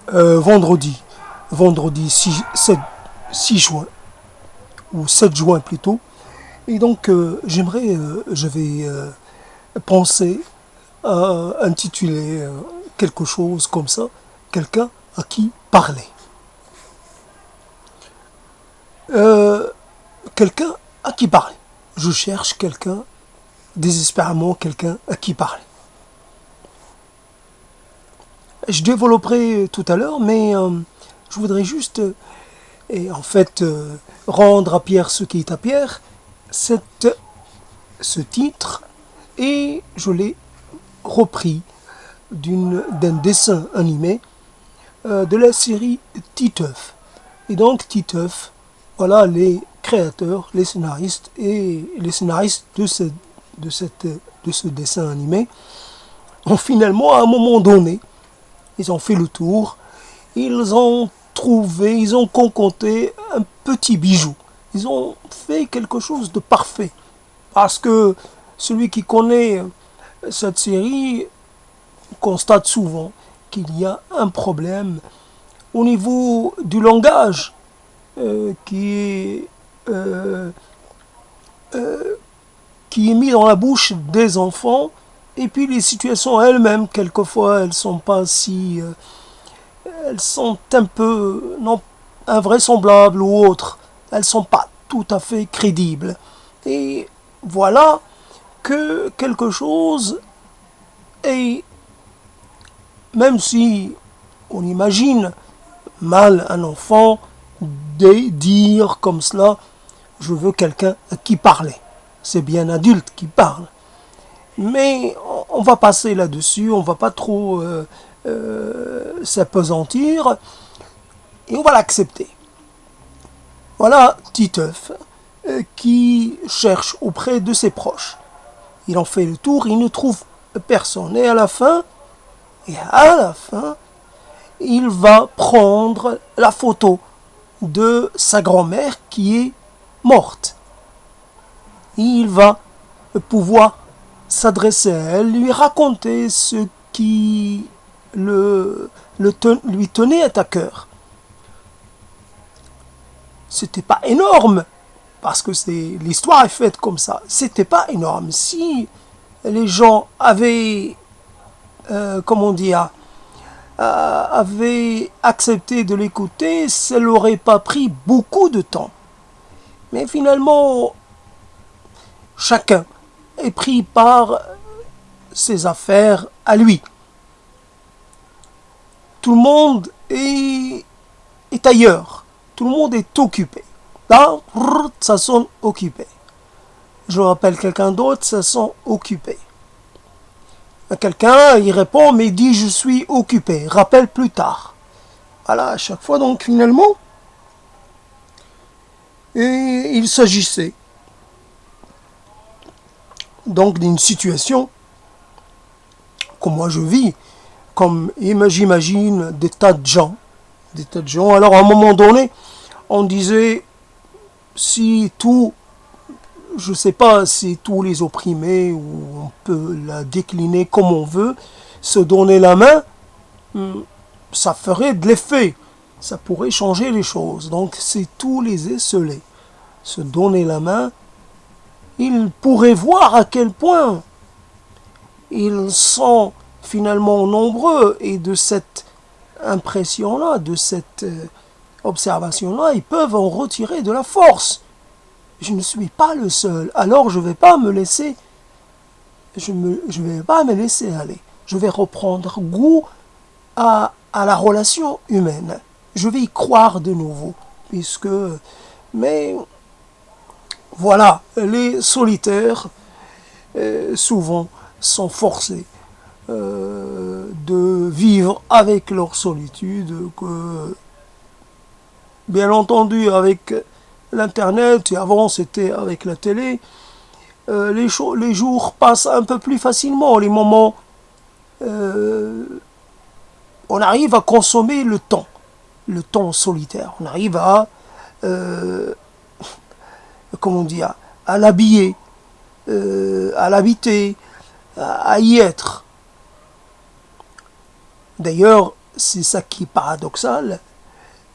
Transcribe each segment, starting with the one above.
vendredi, vendredi 6 juin, ou 7 juin plutôt. Et donc, je vais penser à intituler quelque chose comme ça, quelqu'un à qui parler. Euh, Quelqu'un à qui parler. Je cherche quelqu'un, désespérément quelqu'un à qui parler. Je développerai tout à l'heure, mais je voudrais juste, et en fait, rendre à Pierre ce qui est à Pierre, ce titre, et je l'ai repris d'un dessin animé de la série Titeuf. Et donc Titeuf, voilà les créateurs, les scénaristes et les scénaristes de ce dessin animé ont finalement à un moment donné, ils ont fait le tour, ils ont trouvé, ils ont concocté un petit bijou. Ils ont fait quelque chose de parfait. Parce que celui qui connaît cette série constate souvent qu'il y a un problème au niveau du langage qui euh, qui est mis dans la bouche des enfants, et puis les situations elles-mêmes quelquefois elles sont pas si elles sont un peu non invraisemblables ou autres, elles sont pas tout à fait crédibles, et voilà que quelque chose est, même si on imagine mal un enfant dire comme cela, je veux quelqu'un à qui parler. C'est bien adulte qui parle. Mais on va passer là-dessus, on va pas trop s'apesantir, et on va l'accepter. Voilà Titeuf qui cherche auprès de ses proches. Il en fait le tour, il ne trouve personne. Et à la fin, il va prendre la photo de sa grand-mère qui est morte. Il va pouvoir s'adresser à elle, lui raconter ce qui lui tenait à cœur. C'était pas énorme, parce que l'histoire est faite comme ça. C'était pas énorme. Si les gens avaient, comment dire, avaient accepté de l'écouter, ça n'aurait pas pris beaucoup de temps. Mais finalement, chacun est pris par ses affaires à lui. Tout le monde est ailleurs. Tout le monde est occupé. Là, ça sonne occupé. Je rappelle quelqu'un d'autre, ça sonne occupé. Quelqu'un, il répond, mais dit je suis occupé. Rappelle plus tard. Voilà, à chaque fois, donc finalement, et il s'agissait donc d'une situation que moi je vis, comme j'imagine des tas de gens. Des tas de gens. Alors à un moment donné, on disait, si tout, je ne sais pas si tous les opprimés, ou on peut la décliner comme on veut, se donner la main, ça ferait de l'effet. Ça pourrait changer les choses. Donc c'est tous les esselés. Se donner la main, ils pourraient voir à quel point ils sont finalement nombreux, et de cette impression-là, de cette observation-là, ils peuvent en retirer de la force. Je ne suis pas le seul, alors je ne vais pas me laisser, je vais pas me laisser aller. Je vais reprendre goût à la relation humaine. Je vais y croire de nouveau, puisque, mais voilà, les solitaires souvent sont forcés de vivre avec leur solitude, que bien entendu avec l'internet, et avant c'était avec la télé, les jours passent un peu plus facilement, les moments, on arrive à consommer le temps solitaire, on arrive à, comment dire, à l'habiller, à l'habiter, à y être. D'ailleurs, c'est ça qui est paradoxal,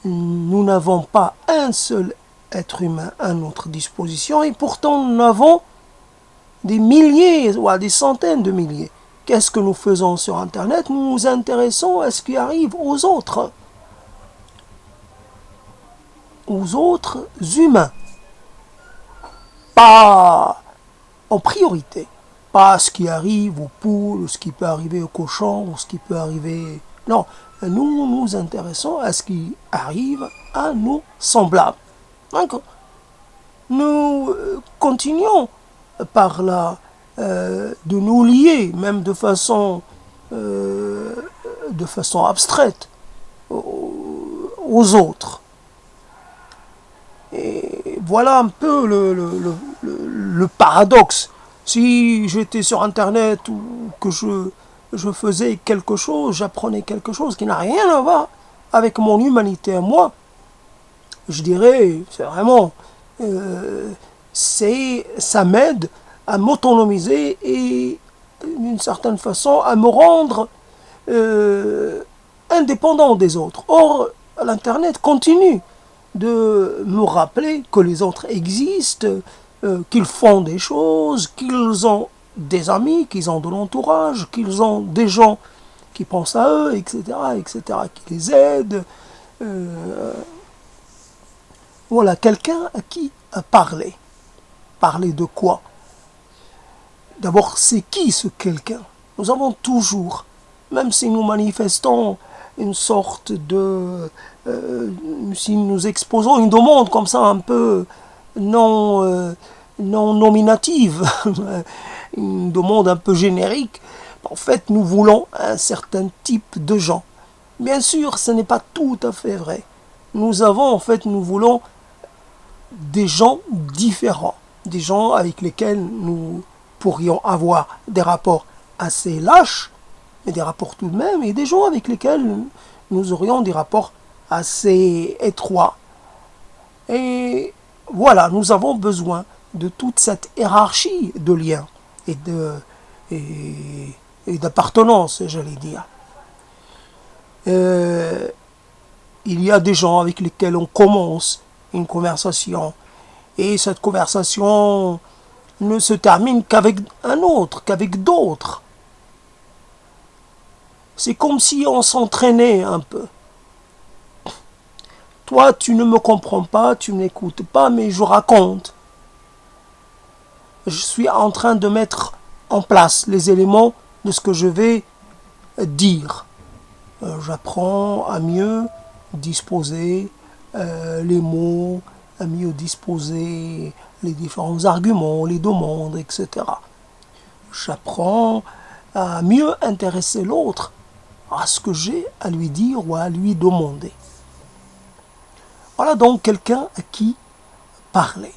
nous n'avons pas un seul être humain à notre disposition et pourtant nous avons des milliers, voire des centaines de milliers. Qu'est-ce que nous faisons sur Internet? Nous nous intéressons à ce qui arrive aux autres humains, pas en priorité, pas à ce qui arrive aux poules, ou ce qui peut arriver aux cochons, ou ce qui peut arriver... Non, nous nous intéressons à ce qui arrive à nos semblables. Donc, nous continuons par là de nous lier, même de façon abstraite, aux autres. Et voilà un peu le paradoxe. Si j'étais sur Internet ou que je faisais quelque chose, j'apprenais quelque chose qui n'a rien à voir avec mon humanité à moi, je dirais, c'est vraiment, ça m'aide à m'autonomiser et d'une certaine façon à me rendre indépendant des autres. Or, l'Internet continue de me rappeler que les autres existent, qu'ils font des choses, qu'ils ont des amis, qu'ils ont de l'entourage, qu'ils ont des gens qui pensent à eux, etc., qui les aident. Voilà, quelqu'un à qui parler. Parler de quoi? D'abord, c'est qui ce quelqu'un? Nous avons toujours, même si nous manifestons une sorte de... si nous exposons une demande comme ça un peu non nominative, une demande un peu générique, en fait nous voulons un certain type de gens. Bien sûr, ce n'est pas tout à fait vrai. Nous voulons des gens différents, des gens avec lesquels nous pourrions avoir des rapports assez lâches, mais des rapports tout de même, et des gens avec lesquels nous aurions des rapports assez étroits. Et voilà, nous avons besoin de toute cette hiérarchie de liens et d'appartenance, j'allais dire. Il y a des gens avec lesquels on commence une conversation, et cette conversation ne se termine qu'avec un autre, qu'avec d'autres. C'est comme si on s'entraînait un peu. Toi, tu ne me comprends pas, tu n'écoutes pas, mais je raconte. Je suis en train de mettre en place les éléments de ce que je vais dire. J'apprends à mieux disposer les mots, à mieux disposer les différents arguments, les demandes, etc. J'apprends à mieux intéresser l'autre à ce que j'ai à lui dire ou à lui demander. Voilà donc quelqu'un à qui parler.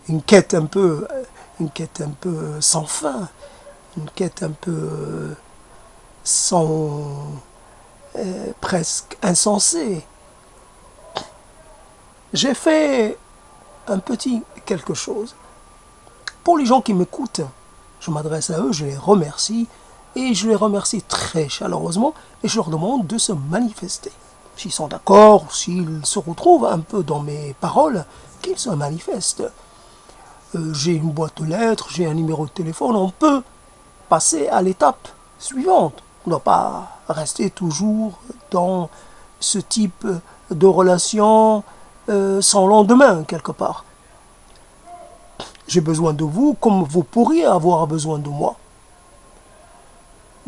Une quête un peu sans fin, une quête un peu presque insensée. J'ai fait un petit quelque chose. Pour les gens qui m'écoutent, je m'adresse à eux, je les remercie, et je les remercie très chaleureusement, et je leur demande de se manifester. S'ils sont d'accord, s'ils se retrouvent un peu dans mes paroles, qu'ils se manifestent. J'ai une boîte aux lettres, j'ai un numéro de téléphone, on peut passer à l'étape suivante. On ne doit pas rester toujours dans ce type de relation sans lendemain, quelque part. J'ai besoin de vous comme vous pourriez avoir besoin de moi.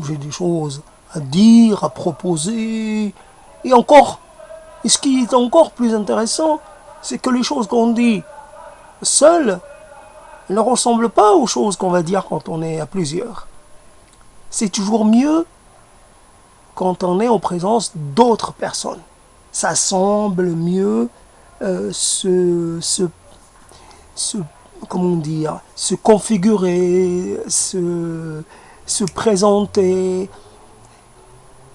J'ai des choses à dire, à proposer. Et encore, et ce qui est encore plus intéressant, c'est que les choses qu'on dit seul ne ressemblent pas aux choses qu'on va dire quand on est à plusieurs. C'est toujours mieux quand on est en présence d'autres personnes. Ça semble mieux comment dire, se configurer, se présenter.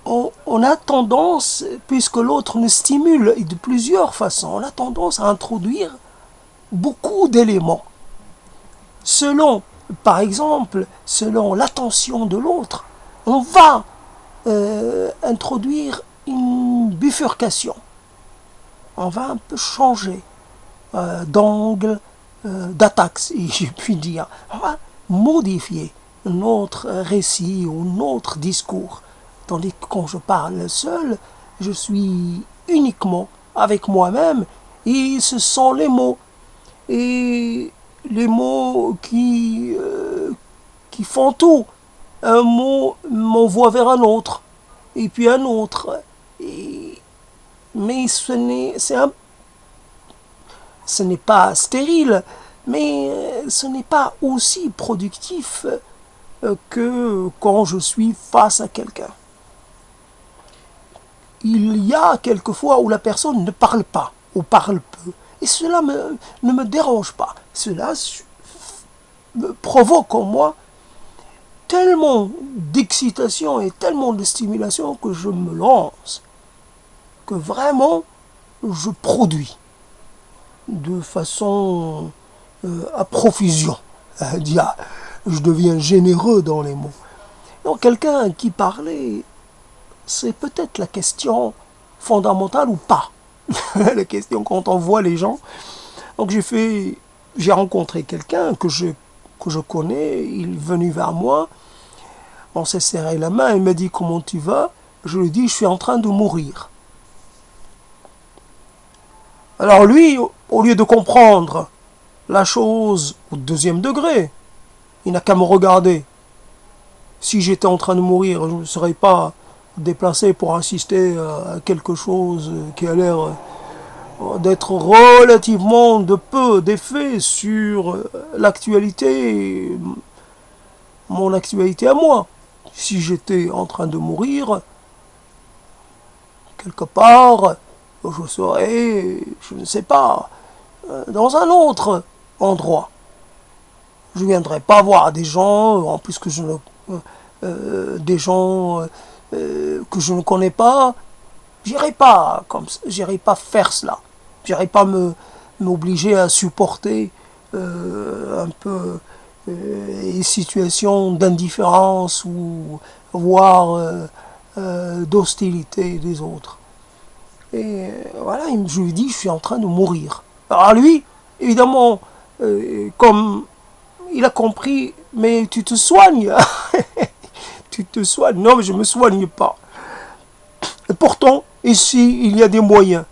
On a tendance, puisque l'autre nous stimule de plusieurs façons, on a tendance à introduire beaucoup d'éléments. Par exemple, selon l'attention de l'autre, on va introduire une bifurcation. On va un peu changer d'angle d'attaque, si je puis dire. On va modifier notre récit ou notre discours. Tandis que quand je parle seul, je suis uniquement avec moi-même et ce sont les mots. Et les mots qui font tout. Un mot m'envoie vers un autre, et puis un autre. Mais ce n'est pas stérile, mais ce n'est pas aussi productif que quand je suis face à quelqu'un. Il y a quelquefois où la personne ne parle pas, ou parle peu. Et cela ne me dérange pas. Cela me provoque en moi tellement d'excitation et tellement de stimulation que je me lance, que vraiment je produis de façon à profusion. Je deviens généreux dans les mots. Donc quelqu'un qui parlait, c'est peut-être la question fondamentale ou pas. La question quand on voit les gens. Donc j'ai rencontré quelqu'un que je connais, il est venu vers moi, on s'est serré la main, il m'a dit comment tu vas, je lui ai dit je suis en train de mourir. Alors lui, au lieu de comprendre la chose au deuxième degré, il n'a qu'à me regarder. Si j'étais en train de mourir, je ne serais pas déplacé pour assister à quelque chose qui a l'air d'être relativement de peu d'effet sur l'actualité, mon actualité à moi. Si j'étais en train de mourir, quelque part, je serais, je ne sais pas, dans un autre endroit. Je ne viendrai pas voir des gens, en plus que je ne, des gens que je ne connais pas. J'irai pas j'irai pas faire cela. J'irai pas m'obliger à supporter un peu une situation d'indifférence ou voire d'hostilité des autres. Et voilà, je lui dis, je suis en train de mourir. Alors lui, évidemment, comme il a compris, mais tu te soignes. Tu te soignes. Non, mais je ne me soigne pas. Et pourtant, ici, il y a des moyens.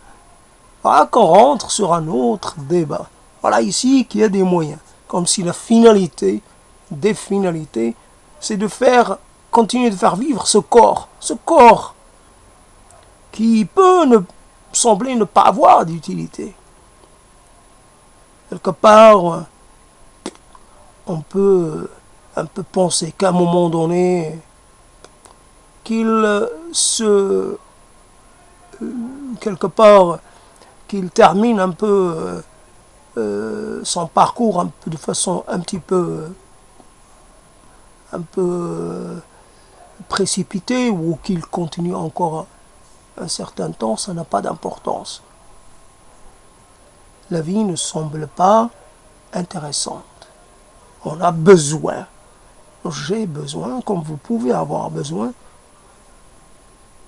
Voilà qu'on rentre sur un autre débat. Voilà ici qu'il y a des moyens. Comme si la finalité, des finalités, c'est de continuer de faire vivre ce corps. Ce corps qui peut sembler ne pas avoir d'utilité. Quelque part, on peut un peu penser qu'à un moment donné, quelque part, qu'il termine un peu son parcours un peu de façon un peu précipitée ou qu'il continue encore un certain temps, ça n'a pas d'importance. La vie ne semble pas intéressante. On a besoin, j'ai besoin, comme vous pouvez avoir besoin,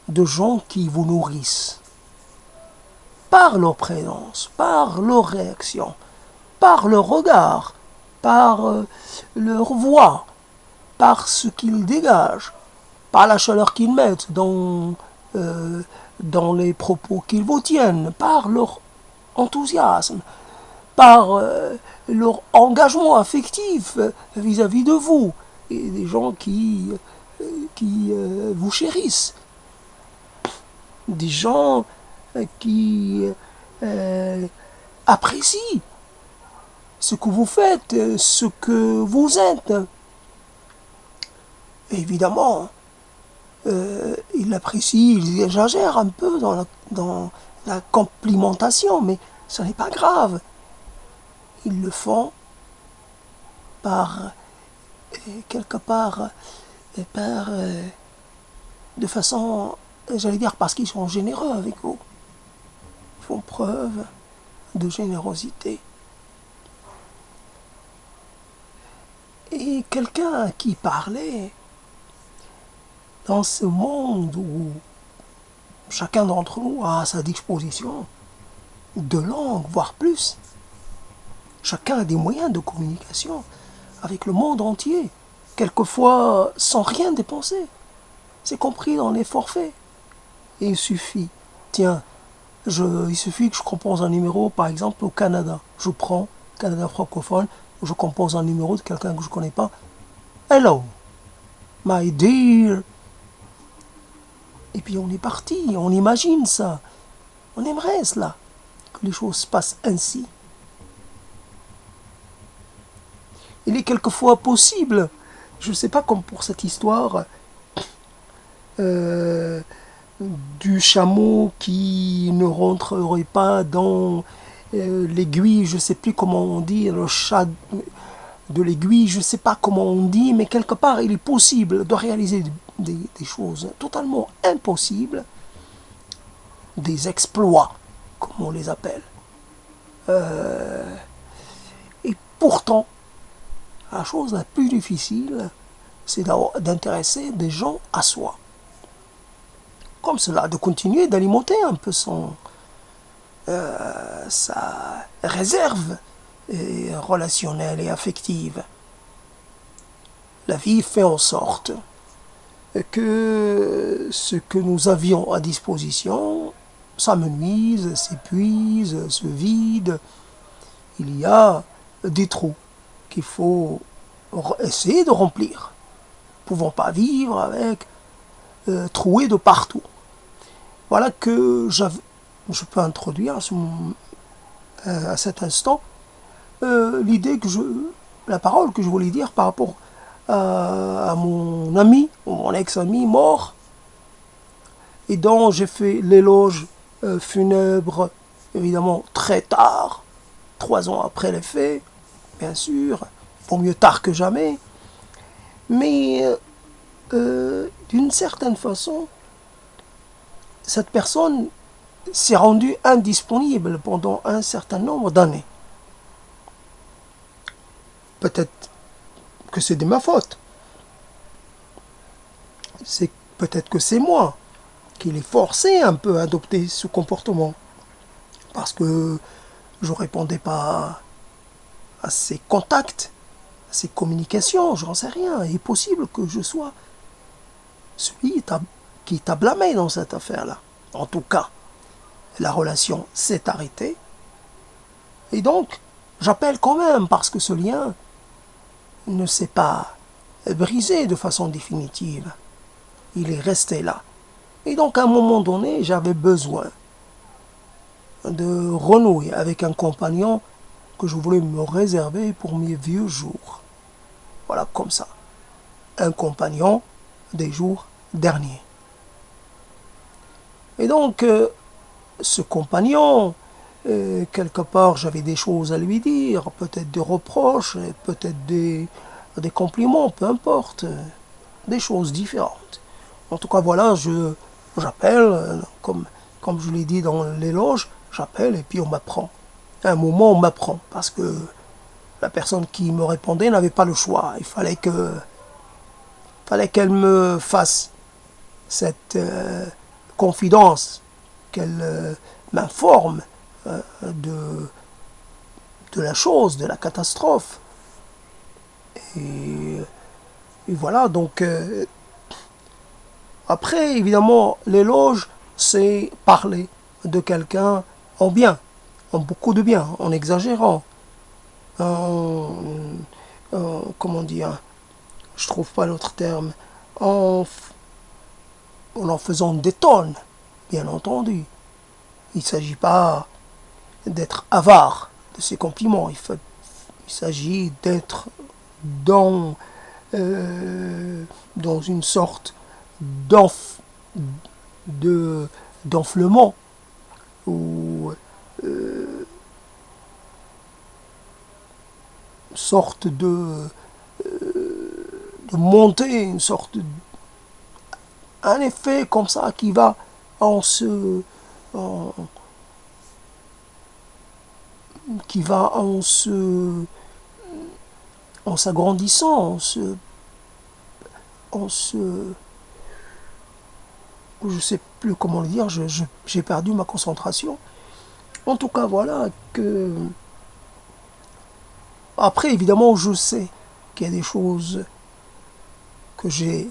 de gens qui vous nourrissent. Par leur présence, par leur réaction, par leur regard, par leur voix, par ce qu'ils dégagent, par la chaleur qu'ils mettent dans les propos qu'ils vous tiennent, par leur enthousiasme, par leur engagement affectif vis-à-vis de vous, et des gens qui vous chérissent, des gens qui apprécient ce que vous faites, ce que vous êtes. Et évidemment, ils l'apprécient, ils exagèrent un peu dans la complimentation, mais ce n'est pas grave. Ils le font par, quelque part, de façon, j'allais dire, parce qu'ils sont généreux avec vous. Ils font preuve de générosité. Et quelqu'un qui parlait, dans ce monde où chacun d'entre nous a à sa disposition 2 langues, voire plus. Chacun a des moyens de communication avec le monde entier, quelquefois sans rien dépenser. C'est compris dans les forfaits. Et il suffit, tiens, il suffit que je compose un numéro, par exemple au Canada. Je prends Canada francophone, je compose un numéro de quelqu'un que je ne connais pas. Hello, my dear. Et puis on est parti, on imagine ça. On aimerait cela, que les choses se passent ainsi. Il est quelquefois possible, je ne sais pas, comme pour cette histoire du chameau qui ne rentrerait pas dans l'aiguille, je ne sais plus comment on dit, le chat de l'aiguille, je ne sais pas comment on dit, mais quelque part il est possible de réaliser des choses totalement impossibles, des exploits, comme on les appelle. Et pourtant, la chose la plus difficile, c'est d'intéresser des gens à soi. Comme cela, de continuer d'alimenter un peu sa réserve relationnelle et affective. La vie fait en sorte que ce que nous avions à disposition s'amenuise, s'épuise, se vide. Il y a des trous qu'il faut essayer de remplir. Nous ne pouvons pas vivre avec troués de partout. Voilà que je peux introduire à cet instant l'idée la parole que je voulais dire par rapport à mon ami, ou mon ex-ami mort, et dont j'ai fait l'éloge funèbre, évidemment très tard, 3 ans après les faits, bien sûr, pour mieux tard que jamais, mais d'une certaine façon, cette personne s'est rendue indisponible pendant un certain nombre d'années. Peut-être que c'est de ma faute. Peut-être que c'est moi qui l'ai forcé un peu à adopter ce comportement. Parce que je ne répondais pas à ses contacts, à ses communications, j'en sais rien. Il est possible que je sois celui qui t'a blâmé dans cette affaire-là. En tout cas, la relation s'est arrêtée. Et donc, j'appelle quand même parce que ce lien ne s'est pas brisé de façon définitive. Il est resté là. Et donc, à un moment donné, j'avais besoin de renouer avec un compagnon que je voulais me réserver pour mes vieux jours. Voilà, comme ça. Un compagnon des jours derniers. Et donc, ce compagnon, quelque part, j'avais des choses à lui dire, peut-être des reproches, peut-être des compliments, peu importe, des choses différentes. En tout cas, voilà, j'appelle, comme je l'ai dit dans l'éloge, j'appelle et puis on m'apprend. À un moment, on m'apprend, parce que la personne qui me répondait n'avait pas le choix. Il fallait qu'elle me fasse cette confidence, qu'elle m'informe de la chose, de la catastrophe. Et voilà, donc après, évidemment, l'éloge, c'est parler de quelqu'un en bien, en beaucoup de bien, en exagérant, comment dire, je trouve pas l'autre terme, en faisant des tonnes, bien entendu. Il ne s'agit pas d'être avare de ses compliments, il s'agit d'être dans une sorte d'enflement ou sorte de montée, une sorte un effet comme ça qui va en s'agrandissant, je ne sais plus comment le dire, j'ai perdu ma concentration. En tout cas, voilà que... Après, évidemment, je sais qu'il y a des choses que j'ai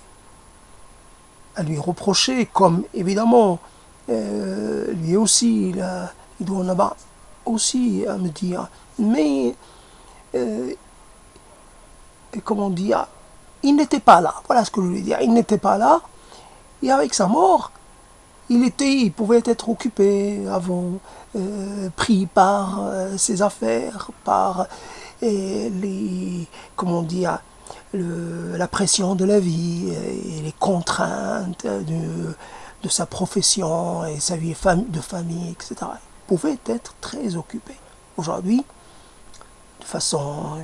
à lui reprocher, comme évidemment, lui aussi, il doit en avoir aussi à me dire. Mais, comment dire, il n'était pas là. Voilà ce que je voulais dire. Il n'était pas là. Et avec sa mort, il pouvait être occupé avant, pris par ses affaires, par comment dire, la pression de la vie et les contraintes de sa profession et sa vie de famille, etc. Il pouvait être très occupé. Aujourd'hui, de façon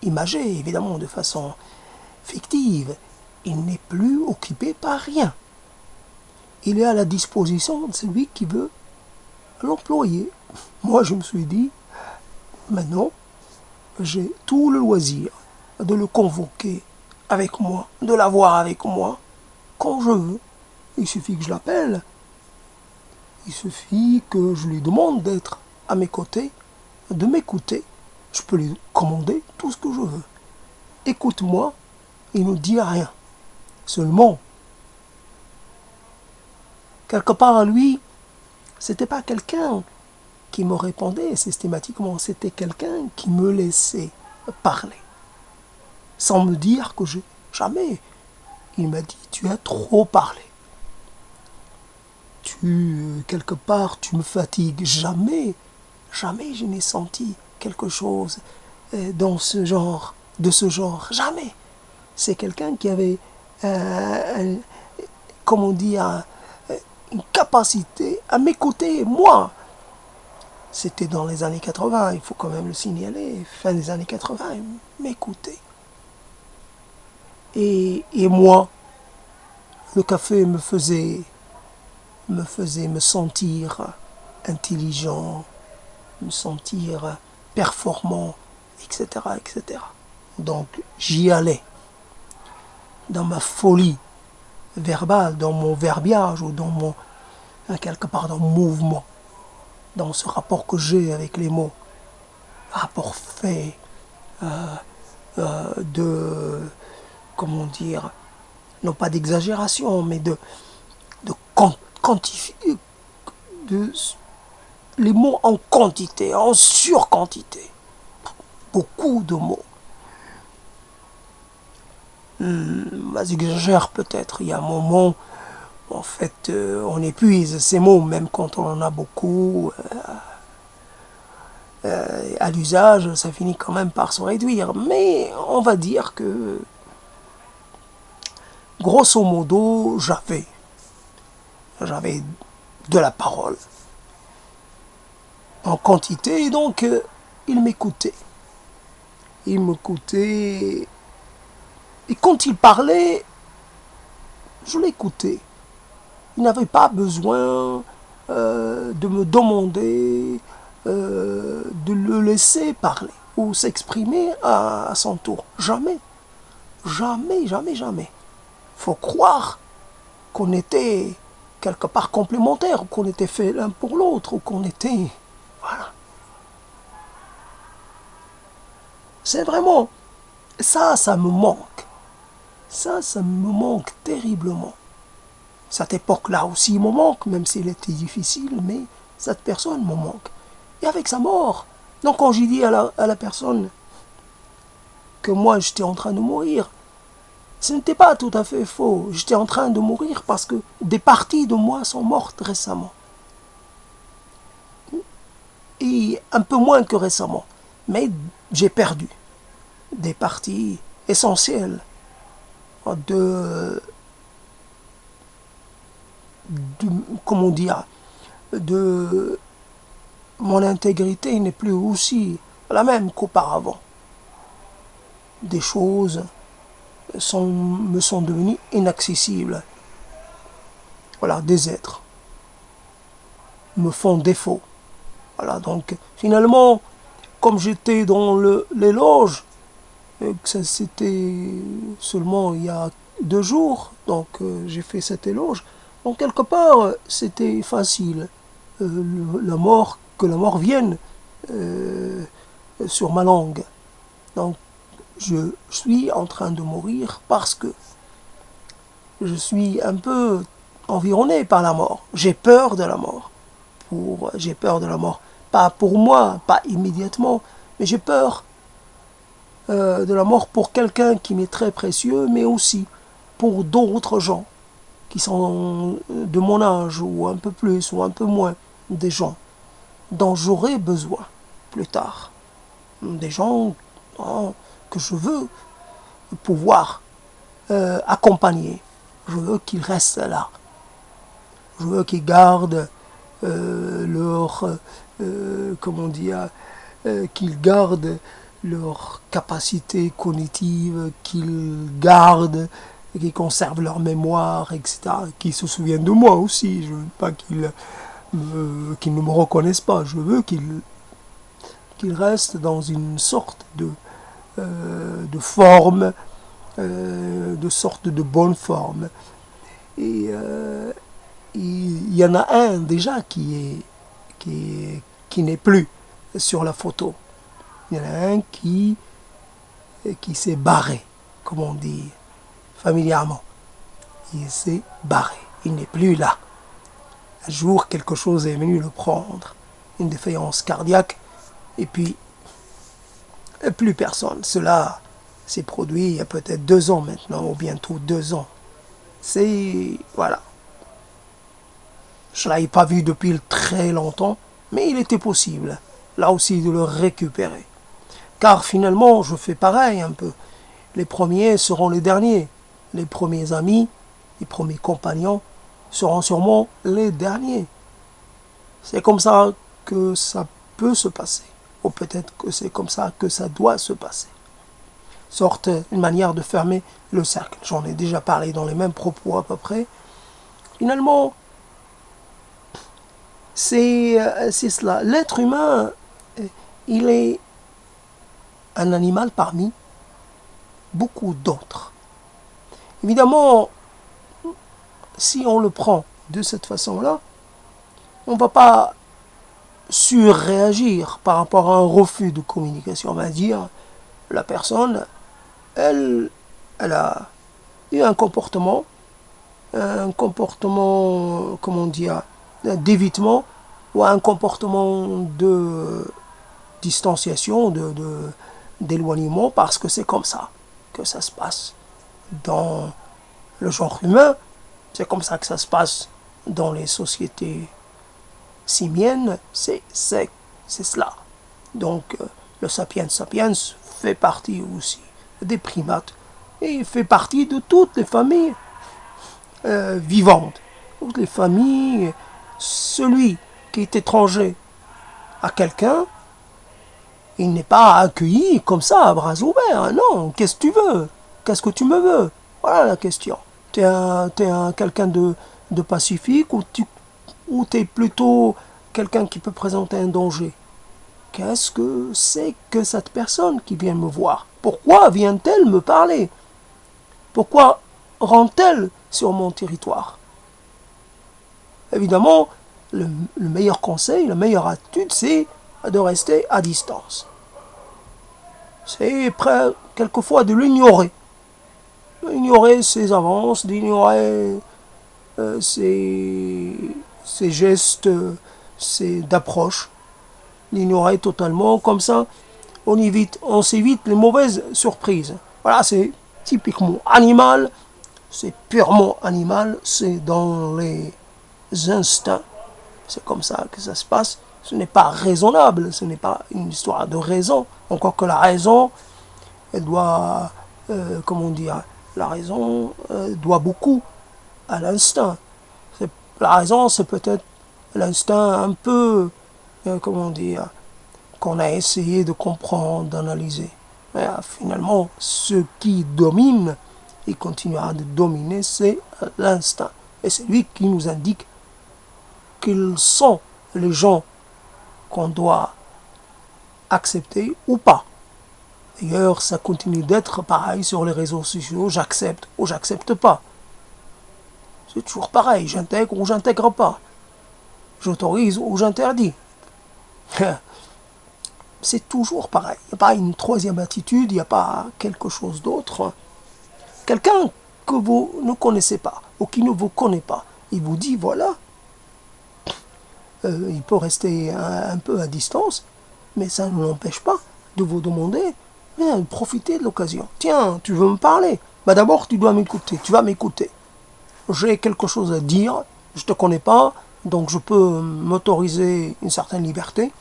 imagée, évidemment, de façon fictive, il n'est plus occupé par rien. Il est à la disposition de celui qui veut l'employer. Moi, je me suis dit, maintenant, j'ai tout le loisir de le convoquer avec moi, de l'avoir avec moi, quand je veux. Il suffit que je l'appelle, il suffit que je lui demande d'être à mes côtés, de m'écouter. Je peux lui commander tout ce que je veux. Écoute-moi, il ne dit rien. Seulement, quelque part à lui, c'était pas quelqu'un qui me répondait systématiquement, c'était quelqu'un qui me laissait parler, sans me dire que jamais. Il m'a dit, tu as trop parlé. Quelque part, tu me fatigues. Jamais je n'ai senti quelque chose de ce genre. Jamais. C'est quelqu'un qui avait, comment dire, une capacité à m'écouter, moi. C'était dans les années 80, il faut quand même le signaler, fin des années 80, il m'écoutait. Et moi, le café me faisait me sentir intelligent, me sentir performant, etc., etc. Donc j'y allais, dans ma folie verbale, dans mon verbiage ou quelque part dans mon mouvement, dans ce rapport que j'ai avec les mots, rapport fait de, comment dire, non pas d'exagération, mais de quantifier, les mots en quantité, en surquantité. Beaucoup de mots. J'exagère peut-être. Il y a un moment, en fait, on épuise ces mots, même quand on en a beaucoup à l'usage, ça finit quand même par se réduire. Mais on va dire que, grosso modo, j'avais de la parole en quantité, et donc il m'écoutait. Il m'écoutait, et quand il parlait, je l'écoutais. Il n'avait pas besoin de me demander de le laisser parler ou s'exprimer à son tour. Jamais. Jamais, jamais, jamais. Faut croire qu'on était quelque part complémentaires, qu'on était fait l'un pour l'autre, ou qu'on était... Voilà. C'est vraiment... Ça me manque. Ça me manque terriblement. Cette époque-là aussi me manque, même s'il était difficile, mais cette personne me manque. Et avec sa mort, donc quand j'ai dit à la personne que moi j'étais en train de mourir, ce n'était pas tout à fait faux. J'étais en train de mourir parce que des parties de moi sont mortes récemment. Et un peu moins que récemment. Mais j'ai perdu des parties essentielles comment dire, de mon intégrité n'est plus aussi la même qu'auparavant. Des choses me sont devenues inaccessibles. Voilà, des êtres me font défaut. Voilà, donc finalement, comme j'étais dans l'éloge, et que c'était seulement il y a 2 jours, donc j'ai fait cet éloge, Donc quelque part, c'était facile. Que la mort vienne sur ma langue. Donc je suis en train de mourir parce que je suis un peu environné par la mort. J'ai peur de la mort. J'ai peur de la mort. Pas pour moi, pas immédiatement, mais j'ai peur de la mort pour quelqu'un qui m'est très précieux, mais aussi pour d'autres gens qui sont de mon âge, ou un peu plus, ou un peu moins, des gens dont j'aurai besoin plus tard. Des gens que je veux pouvoir accompagner. Je veux qu'ils restent là. Je veux qu'ils gardent leur, comment dire, qu'ils gardent leur capacité cognitive, qu'ils gardent, qu'ils conservent leur mémoire, etc. Qu'ils se souviennent de moi aussi. Je veux pas qu'ils ne me reconnaissent pas. Je veux qu'ils restent dans une sorte de forme, de sorte de bonne forme. Et il y en a un déjà qui n'est plus sur la photo. Il y en a un qui s'est barré, comme on dit familièrement. Il s'est barré. Il n'est plus là. Un jour, quelque chose est venu le prendre. Une défaillance cardiaque. Et puis, plus personne. Cela s'est produit il y a peut-être 2 ans maintenant, ou bientôt 2 ans. Voilà. Je ne l'avais pas vu depuis très longtemps, mais il était possible, là aussi, de le récupérer. Car finalement, je fais pareil un peu. Les premiers seront les derniers. Les premiers amis, les premiers compagnons seront sûrement les derniers. C'est comme ça que ça peut se passer. Ou peut-être que c'est comme ça que ça doit se passer. Sorte une manière de fermer le cercle. J'en ai déjà parlé dans les mêmes propos à peu près. Finalement, c'est cela. L'être humain, il est un animal parmi beaucoup d'autres. Évidemment, si on le prend de cette façon-là, on ne va pas surréagir par rapport à un refus de communication. On va dire, la personne, elle a eu un comportement, comment dire, d'évitement, ou un comportement de distanciation, d'éloignement, parce que c'est comme ça que ça se passe dans le genre humain, c'est comme ça que ça se passe dans les sociétés simiennes, c'est cela. Donc le sapiens sapiens fait partie aussi des primates et il fait partie de toutes les familles vivantes, toutes les familles. Celui qui est étranger à quelqu'un, il n'est pas accueilli comme ça à bras ouverts. Non, qu'est-ce que tu veux? Qu'est-ce que tu me veux? Voilà la question. T'es quelqu'un de pacifique, ou t'es plutôt quelqu'un qui peut présenter un danger? Qu'est-ce que c'est que cette personne qui vient me voir? Pourquoi vient-elle me parler? Pourquoi rentre-t-elle sur mon territoire? Évidemment, le meilleur conseil, la meilleure attitude, c'est de rester à distance. C'est quelquefois de l'ignorer. Ignorer ses avances, d'ignorer ses gestes d'approche, l'ignorer totalement, comme ça on s'évite les mauvaises surprises. Voilà, c'est typiquement animal, c'est purement animal, c'est dans les instincts, c'est comme ça que ça se passe. Ce n'est pas raisonnable, ce n'est pas une histoire de raison, encore que la raison, elle doit, comment dire, la raison doit beaucoup à l'instinct. La raison, c'est peut-être l'instinct un peu, comment dire, qu'on a essayé de comprendre, d'analyser. Mais finalement, ce qui domine et continuera de dominer, c'est l'instinct. Et c'est lui qui nous indique quels sont les gens qu'on doit accepter ou pas. D'ailleurs, ça continue d'être pareil sur les réseaux sociaux, j'accepte ou j'accepte pas. C'est toujours pareil, j'intègre ou j'intègre pas. J'autorise ou j'interdis. C'est toujours pareil. Il n'y a pas une troisième attitude, il n'y a pas quelque chose d'autre. Quelqu'un que vous ne connaissez pas ou qui ne vous connaît pas, il vous dit voilà, il peut rester un peu à distance, mais ça ne l'empêche pas de vous demander, viens, profitez de l'occasion. Tiens, tu veux me parler? Bah d'abord, tu dois m'écouter, tu vas m'écouter. J'ai quelque chose à dire, je ne te connais pas, donc je peux m'autoriser une certaine liberté,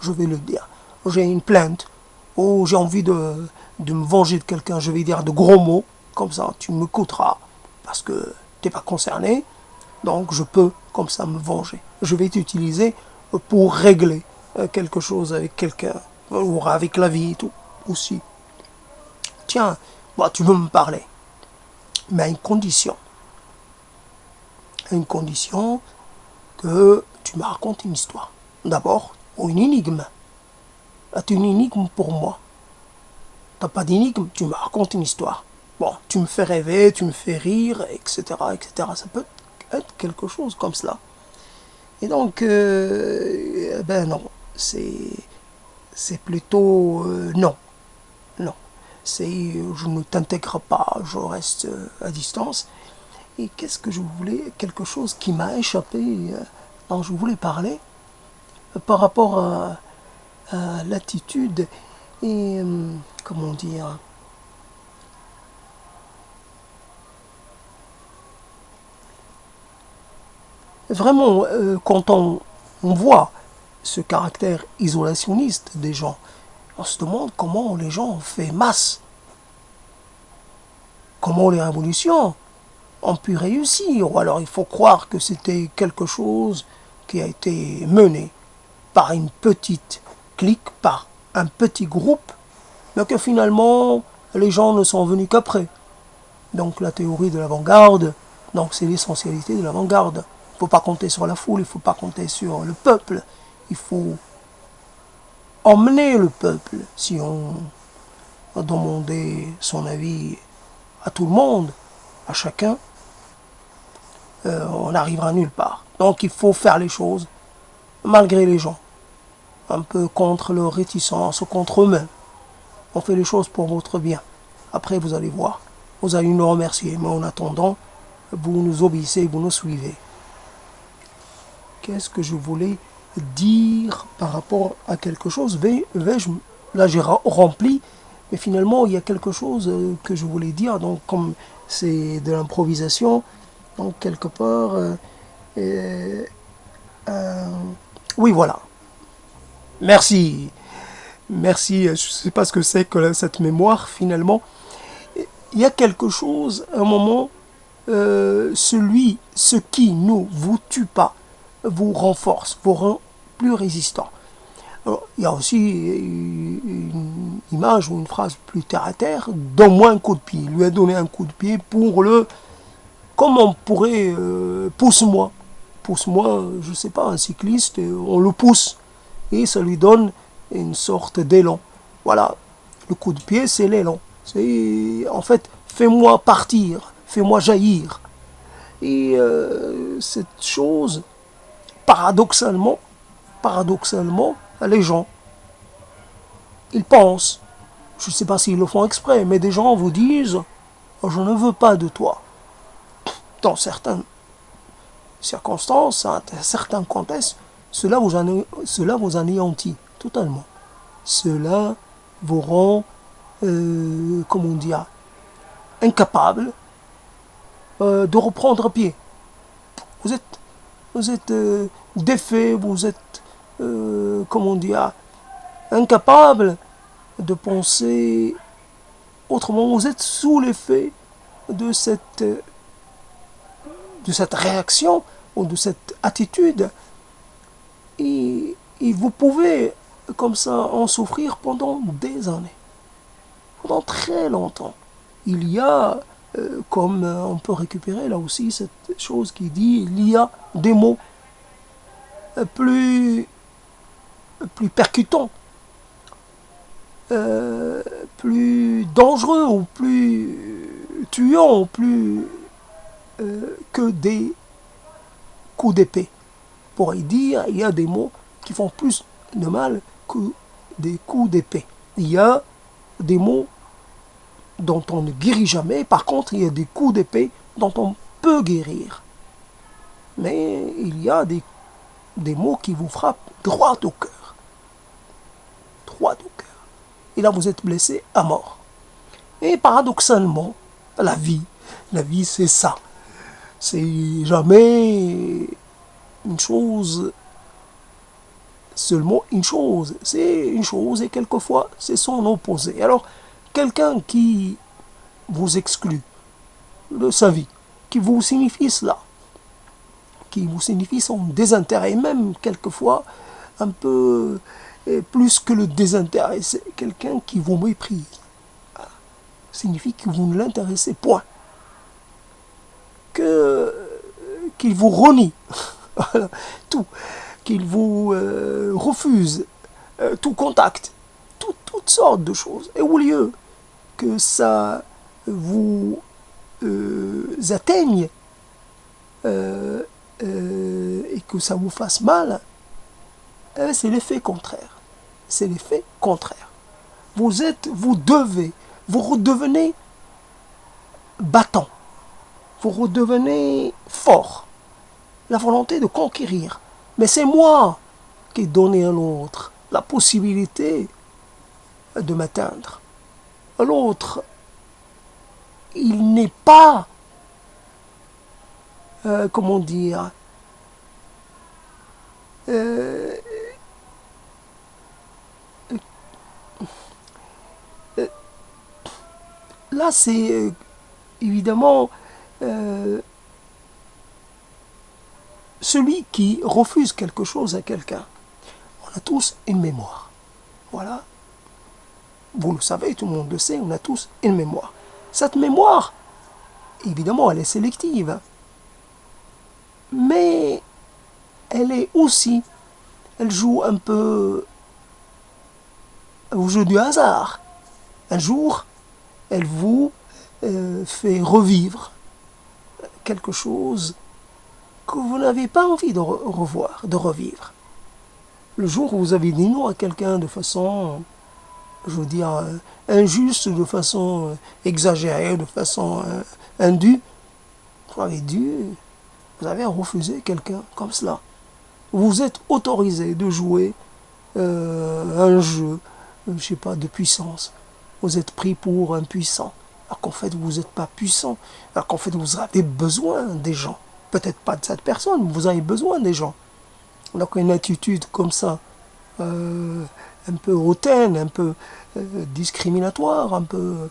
je vais le dire. J'ai une plainte, ou j'ai envie de me venger de quelqu'un, je vais dire de gros mots, comme ça tu m'écouteras, parce que tu n'es pas concerné, donc je peux comme ça me venger. Je vais t'utiliser pour régler quelque chose avec quelqu'un, ou avec la vie et tout, aussi. Tiens, bah, tu veux me parler, mais à une condition. À une condition que tu me racontes une histoire. D'abord, ou une énigme. As-tu une énigme pour moi? T'as pas d'énigme, tu me racontes une histoire. Bon, tu me fais rêver, tu me fais rire, etc., etc. Ça peut être quelque chose comme cela. Et donc, ben non, c'est plutôt non, non. C'est je ne t'intègre pas, je reste à distance. Et qu'est-ce que je voulais? Quelque chose qui m'a échappé, dont je voulais parler, par rapport à l'attitude et, comment dire, vraiment, quand on voit ce caractère isolationniste des gens, on se demande comment les gens ont fait masse, comment les révolutions ont pu réussir, ou alors il faut croire que c'était quelque chose qui a été mené par une petite clique, par un petit groupe, mais que finalement les gens ne sont venus qu'après. Donc la théorie de l'avant-garde, donc c'est l'essentialité de l'avant-garde. Il ne faut pas compter sur la foule, il ne faut pas compter sur le peuple, il faut emmener le peuple. Si on a demandé son avis à tout le monde, à chacun, on n'arrivera nulle part. Donc il faut faire les choses malgré les gens, un peu contre leur réticence, contre eux-mêmes. On fait les choses pour votre bien. Après vous allez voir, vous allez nous remercier, mais en attendant, vous nous obéissez, vous nous suivez. Qu'est-ce que je voulais dire par rapport à quelque chose? Là j'ai rempli, mais finalement il y a quelque chose que je voulais dire, donc comme c'est de l'improvisation, donc quelque part, euh, euh, oui voilà, merci, merci, je ne sais pas ce que c'est que cette mémoire finalement, il y a quelque chose, un moment, ce qui ne vous tue pas, vous renforce, vous rend plus résistant. Alors, il y a aussi une image ou une phrase plus terre à terre, donne-moi un coup de pied. Il lui a donné un coup de pied pour le... Comme on pourrait... pousse-moi. Pousse-moi, je ne sais pas, un cycliste, on le pousse. Et ça lui donne une sorte d'élan. Voilà, le coup de pied, c'est l'élan. C'est, en fait, fais-moi partir, fais-moi jaillir. Et cette chose, paradoxalement, les gens, ils pensent, je ne sais pas s'ils le font exprès, mais des gens vous disent, oh, je ne veux pas de toi. Dans certaines circonstances, à certains contextes, cela vous anéantit totalement. Cela vous rend, comment dire, incapable de reprendre pied. Vous êtes défait, vous êtes, comment dire, incapable de penser autrement. Vous êtes sous l'effet de cette réaction ou de cette attitude. Et vous pouvez, comme ça, en souffrir pendant des années, pendant très longtemps. Il y a, comme on peut récupérer là aussi cette chose qui dit, il y a des mots plus percutants, plus dangereux ou plus tuants ou plus que des coups d'épée. On pourrait dire, il y a des mots qui font plus de mal que des coups d'épée. Il y a des mots dont on ne guérit jamais. Par contre, il y a des coups d'épée dont on peut guérir. Mais il y a des mots qui vous frappent droit au cœur. Droit au cœur. Et là, vous êtes blessé à mort. Et paradoxalement, la vie c'est ça. C'est jamais une chose, seulement une chose. C'est une chose et quelquefois c'est son opposé. Alors, quelqu'un qui vous exclut de sa vie, qui vous signifie cela, qui vous signifie son désintérêt, et même quelquefois un peu plus que le désintérêt, c'est quelqu'un qui vous méprise. Signifie que vous ne l'intéressez point, qu'il vous renie, voilà, tout, qu'il vous refuse tout contact, toutes sortes de choses. Et au lieu que ça vous atteigne et que ça vous fasse mal, c'est l'effet contraire. C'est l'effet contraire. Vous redevenez battant, vous redevenez fort, la volonté de conquérir. Mais c'est moi qui ai donné à l'autre la possibilité de m'atteindre. L'autre, il n'est pas, comment dire, là c'est évidemment celui qui refuse quelque chose à quelqu'un. On a tous une mémoire. Voilà. Vous le savez, tout le monde le sait, on a tous une mémoire. Cette mémoire, évidemment, elle est sélective. Mais elle est aussi, elle joue un peu au jeu du hasard. Un jour, elle vous fait revivre quelque chose que vous n'avez pas envie de revoir, de revivre. Le jour où vous avez dit non à quelqu'un de façon, je veux dire, injuste, de façon exagérée, de façon indue, vous avez refusé quelqu'un comme cela. Vous êtes autorisé de jouer un jeu, je ne sais pas, de puissance. Vous êtes pris pour un puissant, alors qu'en fait vous n'êtes pas puissant, alors qu'en fait vous avez besoin des gens. Peut-être pas de cette personne, mais vous avez besoin des gens. Donc une attitude comme ça, un peu hautaine, un peu discriminatoire, un peu...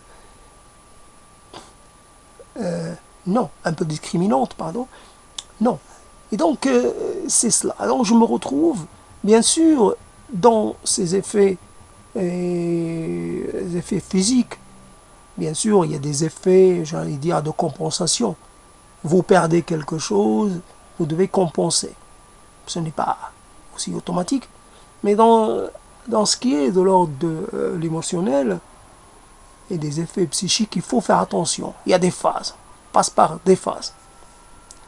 non, un peu discriminante, pardon. Non. Et donc, c'est cela. Alors, je me retrouve, bien sûr, dans ces effets physiques. Bien sûr, il y a des effets, j'allais dire, de compensation. Vous perdez quelque chose, vous devez compenser. Ce n'est pas aussi automatique. Mais dans ce qui est de l'ordre de l'émotionnel et des effets psychiques, il faut faire attention. Il y a des phases. On passe par des phases.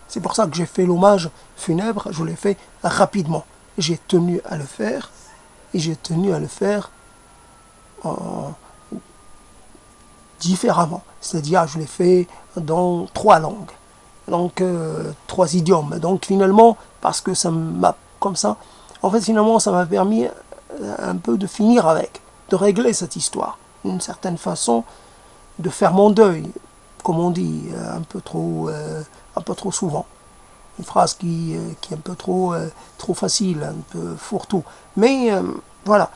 C'est pour ça que j'ai fait l'hommage funèbre, je l'ai fait rapidement. J'ai tenu à le faire, et j'ai tenu à le faire différemment. C'est-à-dire, je l'ai fait dans 3 langues, donc 3 idiomes. Donc finalement, parce que ça m'a, comme ça, en fait finalement ça m'a permis un peu de finir avec, de régler cette histoire, d'une certaine façon, de faire mon deuil, comme on dit, un peu trop souvent. Une phrase qui est un peu trop facile, un peu fourre-tout. Mais voilà.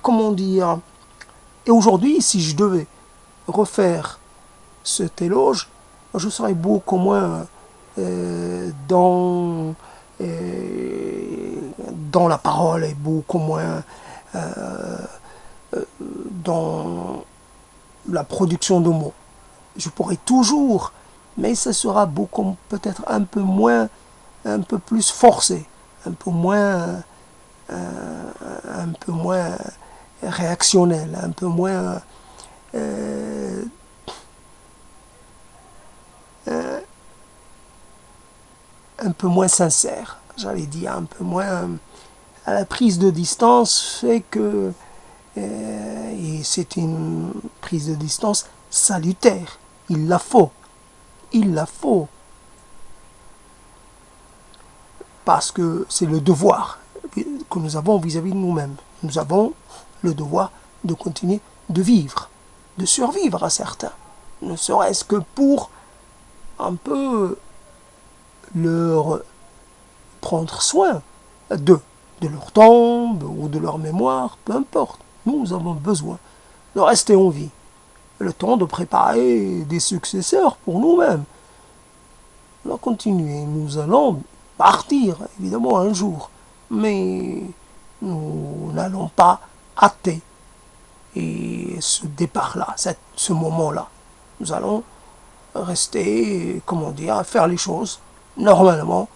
Comment dire. Et aujourd'hui, si je devais refaire cet éloge, je serais beaucoup moins dans la parole et beaucoup moins dans la production de mots. Je pourrais toujours, mais ça sera beaucoup, peut-être un peu moins, un peu plus forcé, un peu moins réactionnel, un peu moins euh, euh, un peu moins sincère, j'allais dire, un peu moins à la prise de distance fait que et c'est une prise de distance salutaire. Il la faut. Il la faut. Parce que c'est le devoir que nous avons vis-à-vis de nous-mêmes. Nous avons le devoir de continuer de vivre, de survivre à certains. Ne serait-ce que pour un peu leur prendre soin d'eux, de leur tombe ou de leur mémoire, peu importe. Nous avons besoin de rester en vie. Le temps de préparer des successeurs pour nous-mêmes. On va continuer. Nous allons partir, évidemment, un jour. Mais nous n'allons pas hâter et ce départ-là, ce moment-là. Nous allons rester, comment dire, faire les choses normalement,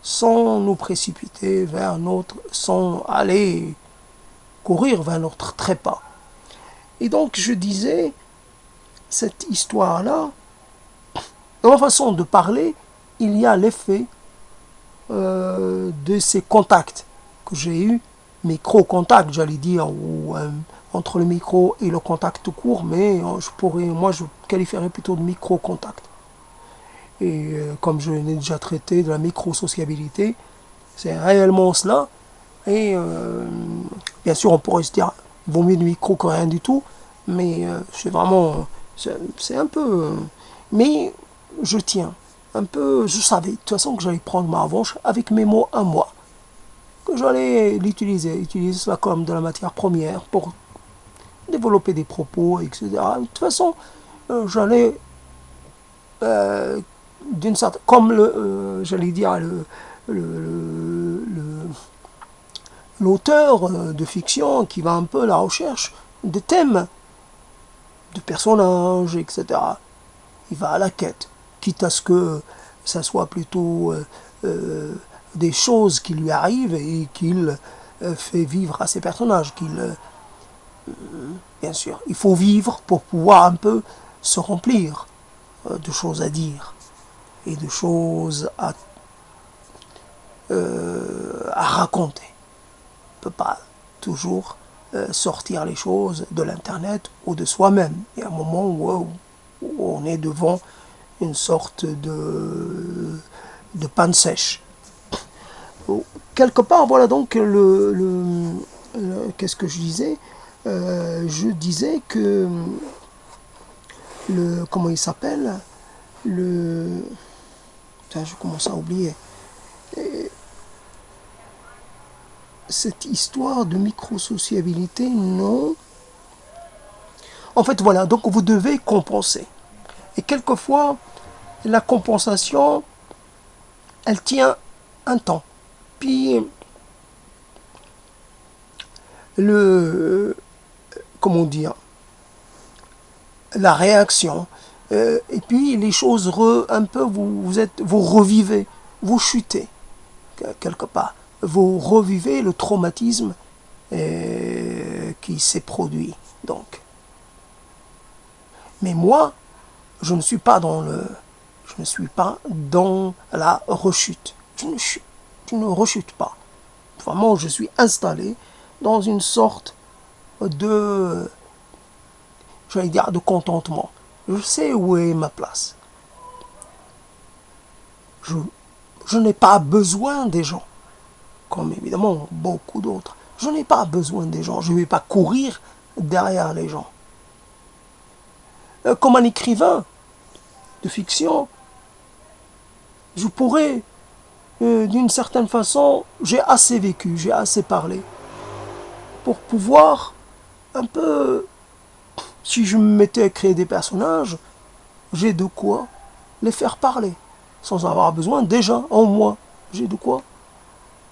sans nous précipiter vers notre, sans aller courir vers notre trépas. Et donc je disais, cette histoire-là, dans ma façon de parler, il y a l'effet de ces contacts que j'ai eus, micro-contacts, j'allais dire, ou entre le micro et le contact court, mais moi je qualifierais plutôt de micro-contact. Et comme je l'ai déjà traité de la micro-sociabilité, c'est réellement cela. Et bien sûr, on pourrait se dire, vaut mieux du micro que rien du tout, mais c'est vraiment, c'est un peu, mais je tiens, un peu, je savais de toute façon que j'allais prendre ma revanche avec mes mots à moi, que j'allais utiliser cela comme de la matière première pour développer des propos, etc. De toute façon, j'allais, d'une certaine, comme j'allais dire, l'auteur de fiction qui va un peu à la recherche de thèmes, de personnages, etc. Il va à la quête, quitte à ce que ça soit plutôt des choses qui lui arrivent et qu'il fait vivre à ses personnages. Bien sûr, il faut vivre pour pouvoir un peu se remplir de choses à dire et de choses à raconter. On ne peut pas toujours sortir les choses de l'internet ou de soi-même. Il y a un moment où on est devant une sorte de panne sèche. Quelque part, voilà donc qu'est-ce que je disais je disais que comment il s'appelle Putain, je commence à oublier. Cette histoire de micro-sociabilité, non. En fait, voilà, donc vous devez compenser. Et quelquefois, la compensation, elle tient un temps. Puis, comment dire, la réaction, et puis les choses, un peu, vous revivez, vous chutez, quelque part. Vous revivez le traumatisme qui s'est produit. Donc. Mais moi, je ne suis pas dans la rechute. Je ne rechute pas. Vraiment, je suis installé dans une sorte de, j'allais dire, de contentement. Je sais où est ma place. Je n'ai pas besoin des gens, comme évidemment beaucoup d'autres. Je n'ai pas besoin des gens. Je ne vais pas courir derrière les gens. Comme un écrivain de fiction, je pourrais, d'une certaine façon, j'ai assez vécu, j'ai assez parlé, pour pouvoir un peu, si je me mettais à créer des personnages, j'ai de quoi les faire parler, sans avoir besoin déjà en moi. J'ai de quoi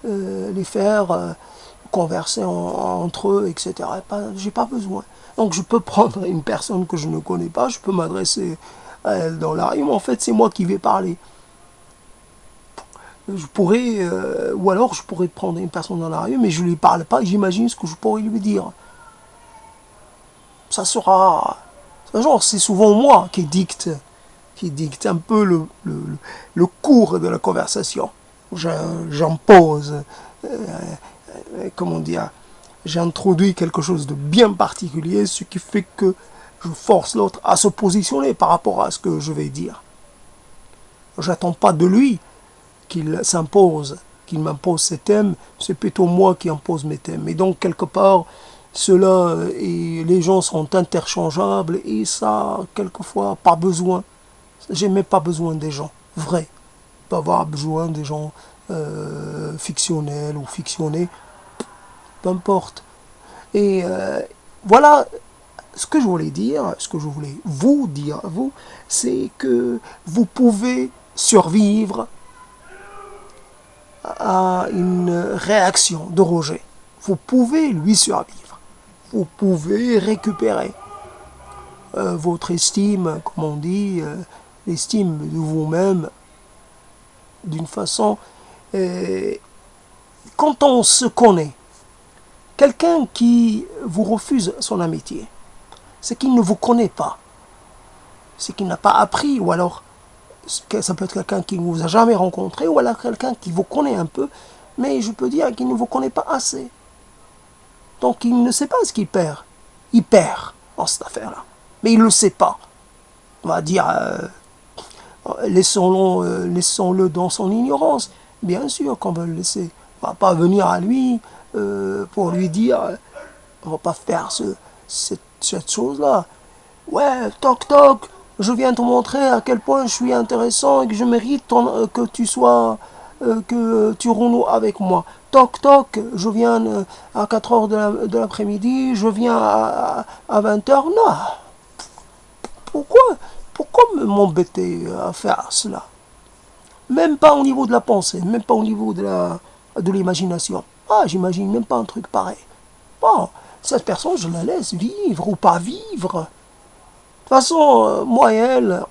les faire converser entre eux, etc. J'ai pas besoin. Donc je peux prendre une personne que je ne connais pas, je peux m'adresser à elle dans la rue, mais en fait c'est moi qui vais parler. Je pourrais, ou alors je pourrais prendre une personne dans la rue, mais je ne lui parle pas, j'imagine ce que je pourrais lui dire. Ça sera Genre, c'est souvent moi qui dicte un peu le cours de la conversation. J'impose, comment dire, j'introduis quelque chose de bien particulier, ce qui fait que je force l'autre à se positionner par rapport à ce que je vais dire. J'attends pas de lui qu'il s'impose, qu'il m'impose ses thèmes, c'est plutôt moi qui impose mes thèmes. Et donc, quelque part, cela et les gens sont interchangeables et ça, quelquefois, pas besoin. J'ai même pas besoin des gens vrais. Pas avoir besoin des gens fictionnels ou fictionnés, peu importe. Et voilà ce que je voulais dire, ce que je voulais vous dire, vous, c'est que vous pouvez survivre à une réaction de rejet. Vous pouvez lui survivre. Vous pouvez récupérer votre estime, comme on dit, l'estime de vous-même d'une façon... quand on se connaît, quelqu'un qui vous refuse son amitié, c'est qu'il ne vous connaît pas. C'est qu'il n'a pas appris, ou alors ça peut être quelqu'un qui ne vous a jamais rencontré, ou alors quelqu'un qui vous connaît un peu, mais je peux dire qu'il ne vous connaît pas assez. Donc il ne sait pas ce qu'il perd. Il perd en cette affaire-là. Mais il ne le sait pas. On va dire, laissons-le dans son ignorance. Bien sûr qu'on va le laisser. On ne va pas venir à lui pour lui dire, on ne va pas faire cette chose-là. Ouais, toc toc, je viens te montrer à quel point je suis intéressant et que je mérite que tu sois, que tu renoues avec moi. Toc toc, je viens à 4 heures de l'après-midi, je viens à 20 heures. Non, pourquoi m'embêter à faire cela? Même pas au niveau de la pensée, même pas au niveau de l'imagination. Ah, j'imagine même pas un truc pareil. Bon, cette personne, je la laisse vivre ou pas vivre. De toute façon, moi et elle,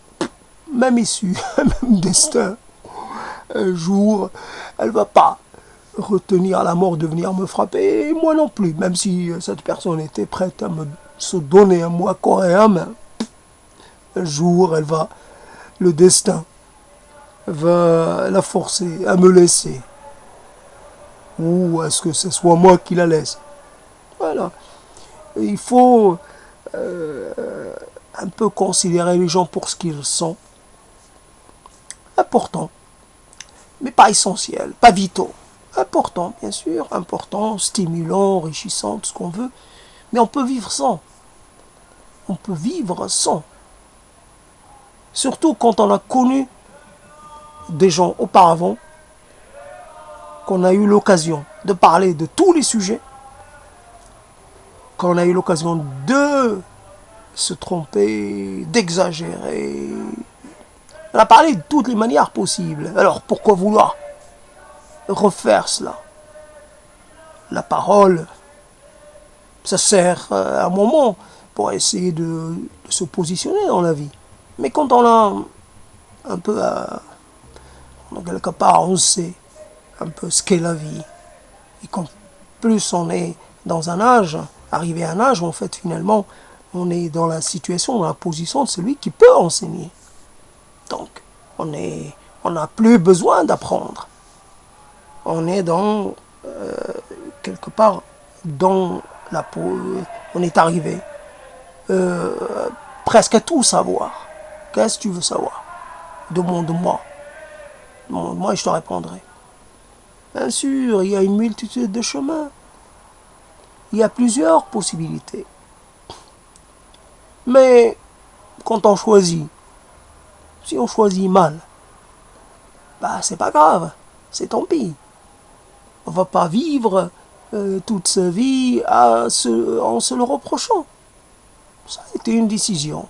même issue, même destin. Un jour, elle va pas retenir la mort de venir me frapper, et moi non plus. Même si cette personne était prête à se donner à moi corps et âme, un jour, le destin va la forcer à me laisser. Ou est-ce que ce soit moi qui la laisse? Voilà. Il faut un peu considérer les gens pour ce qu'ils sont. Important, mais pas essentiel, pas vitaux. Important, bien sûr, important, stimulant, enrichissant, tout ce qu'on veut. Mais on peut vivre sans. On peut vivre sans. Surtout quand on a connu des gens auparavant, qu'on a eu l'occasion de parler de tous les sujets, qu'on a eu l'occasion de se tromper, d'exagérer. On a parlé de toutes les manières possibles. Alors pourquoi vouloir refaire cela? La parole, ça sert à un moment pour essayer de se positionner dans la vie. Mais quand on a un peu, quelque part, on sait un peu ce qu'est la vie. Et quand plus on est dans un âge, arrivé à un âge où en fait finalement on est dans la situation, dans la position de celui qui peut enseigner. Donc on n'a plus besoin d'apprendre. On est dans quelque part dans la peau, on est arrivé presque à tout savoir. Qu'est-ce que tu veux savoir? Demande-moi. Demande-moi et je te répondrai. Bien sûr, il y a une multitude de chemins. Il y a plusieurs possibilités. Mais quand on choisit, si on choisit mal, bah c'est pas grave, c'est tant pis. On va pas vivre toute sa vie en se le reprochant. Ça a été une décision.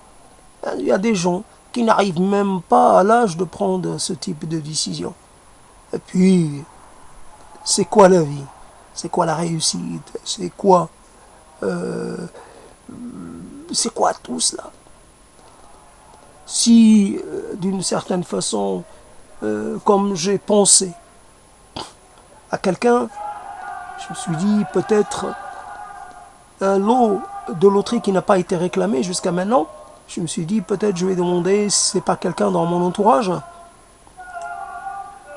Il y a des gens qui n'arrivent même pas à l'âge de prendre ce type de décision. Et puis, c'est quoi la vie? C'est quoi la réussite? C'est quoi tout cela? Si, d'une certaine façon, comme j'ai pensé à quelqu'un, je me suis dit peut-être un lot de loterie qui n'a pas été réclamé jusqu'à maintenant, je me suis dit, peut-être je vais demander si c'est pas quelqu'un dans mon entourage.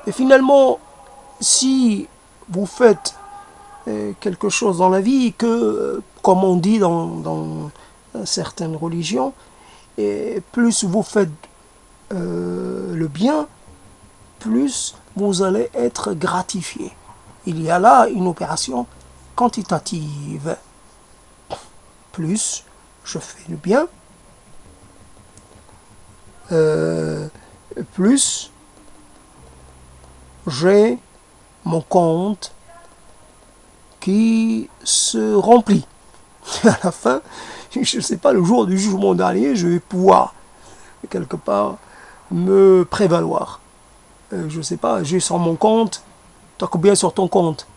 Et finalement, si vous faites quelque chose dans la vie que, comme on dit dans certaines religions, et plus vous faites le bien, plus vous allez être gratifié. Il y a là une opération quantitative. Plus je fais le bien, plus j'ai mon compte qui se remplit. À la fin, je ne sais pas, le jour du jugement dernier, je vais pouvoir quelque part me prévaloir. Je ne sais pas, j'ai sur mon compte, tu as combien sur ton compte?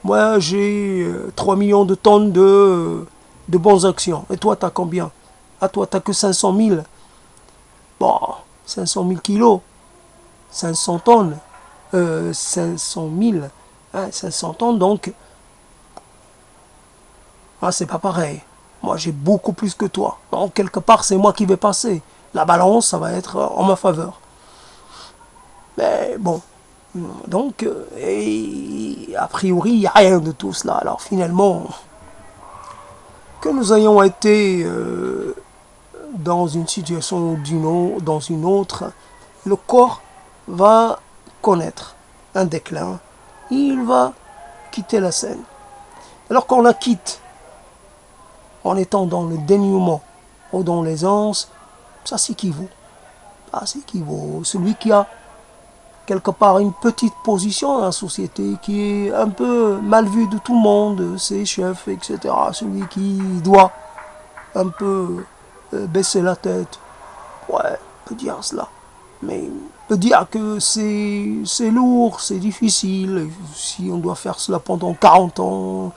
Moi, j'ai 3 millions de tonnes de bonnes actions. Et toi, tu as combien? Ah, toi, tu n'as que 500 000. Bon, 500 000 kilos, 500 tonnes, 500 000, hein, 500 tonnes, donc, ah, c'est pas pareil. Moi, j'ai beaucoup plus que toi. Donc, quelque part, c'est moi qui vais passer. La balance, ça va être en ma faveur. Mais bon, donc, et a priori, il n'y a rien de tout cela. Alors, finalement, que nous ayons été dans une situation ou dans une autre, le corps va connaître un déclin. Il va quitter la scène. Alors qu'on la quitte en étant dans le dénuement ou dans l'aisance, ça s'équivaut. Ça s'équivaut. Celui qui a quelque part une petite position dans la société, qui est un peu mal vu de tout le monde, ses chefs, etc. Celui qui doit un peu baisser la tête. Ouais, on peut dire cela. Mais on peut dire que c'est lourd, c'est difficile. Si on doit faire cela pendant 40 ans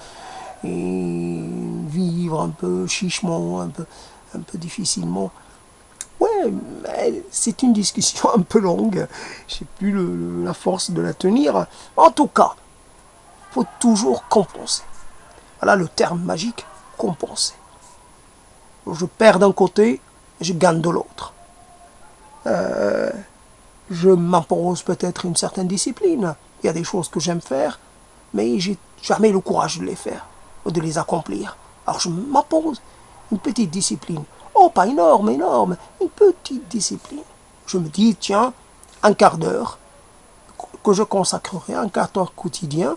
et vivre un peu chichement, un peu difficilement. Ouais, mais c'est une discussion un peu longue. J'ai plus la force de la tenir. En tout cas, il faut toujours compenser. Voilà le terme magique, compenser. Je perds d'un côté, je gagne de l'autre. Je m'impose peut-être une certaine discipline. Il y a des choses que j'aime faire, mais j'ai jamais le courage de les faire, ou de les accomplir. Alors je m'impose une petite discipline. Oh, pas énorme, une petite discipline. Je me dis, tiens, un quart d'heure que je consacrerai, un quart d'heure quotidien,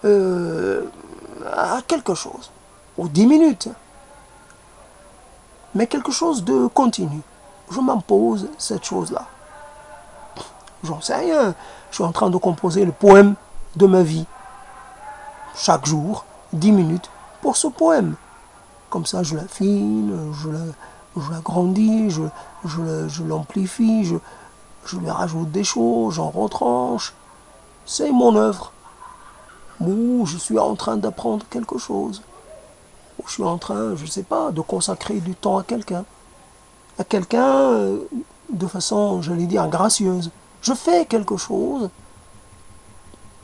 à quelque chose. Ou 10 minutes. Mais quelque chose de continu. Je m'impose cette chose-là. J'en sais rien. Je suis en train de composer le poème de ma vie. Chaque jour, 10 minutes pour ce poème. Comme ça, je l'affine, je l'agrandis, je l'amplifie, je lui rajoute des choses, j'en retranche. C'est mon œuvre. Ou je suis en train d'apprendre quelque chose. Ou je suis en train, je ne sais pas, de consacrer du temps à quelqu'un. À quelqu'un de façon, j'allais dire, gracieuse. Je fais quelque chose.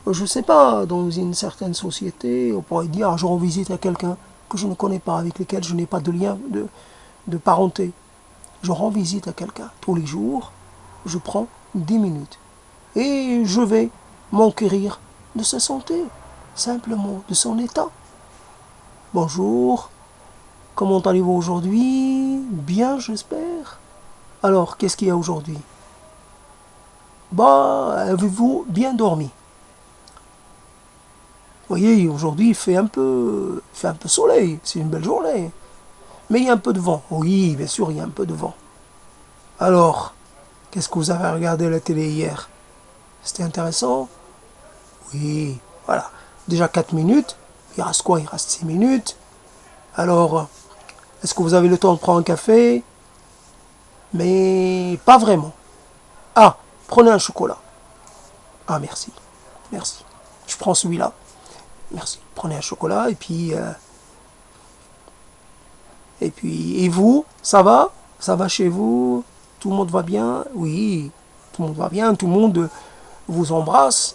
Je ne sais pas, dans une certaine société, on pourrait dire, je rends visite à quelqu'un que je ne connais pas, avec lequel je n'ai pas de lien de parenté. Je rends visite à quelqu'un. Tous les jours, je prends 10 minutes. Et je vais m'enquérir de sa santé, simplement, de son état. Bonjour, comment allez-vous aujourd'hui? Bien, j'espère. Alors, qu'est-ce qu'il y a aujourd'hui? Bah, avez-vous bien dormi? Vous voyez, aujourd'hui, il fait un peu soleil, c'est une belle journée. Mais il y a un peu de vent. Oui, bien sûr, il y a un peu de vent. Alors, qu'est-ce que vous avez regardé à la télé hier? C'était intéressant? Oui, voilà. Déjà 4 minutes. Il reste quoi? Il reste 6 minutes. Alors, est-ce que vous avez le temps de prendre un café? Mais pas vraiment. Ah, prenez un chocolat. Ah, merci. Merci. Je prends celui-là. Merci. Prenez un chocolat et vous, ça va? Ça va chez vous? Tout le monde va bien? Oui, tout le monde va bien. Tout le monde vous embrasse.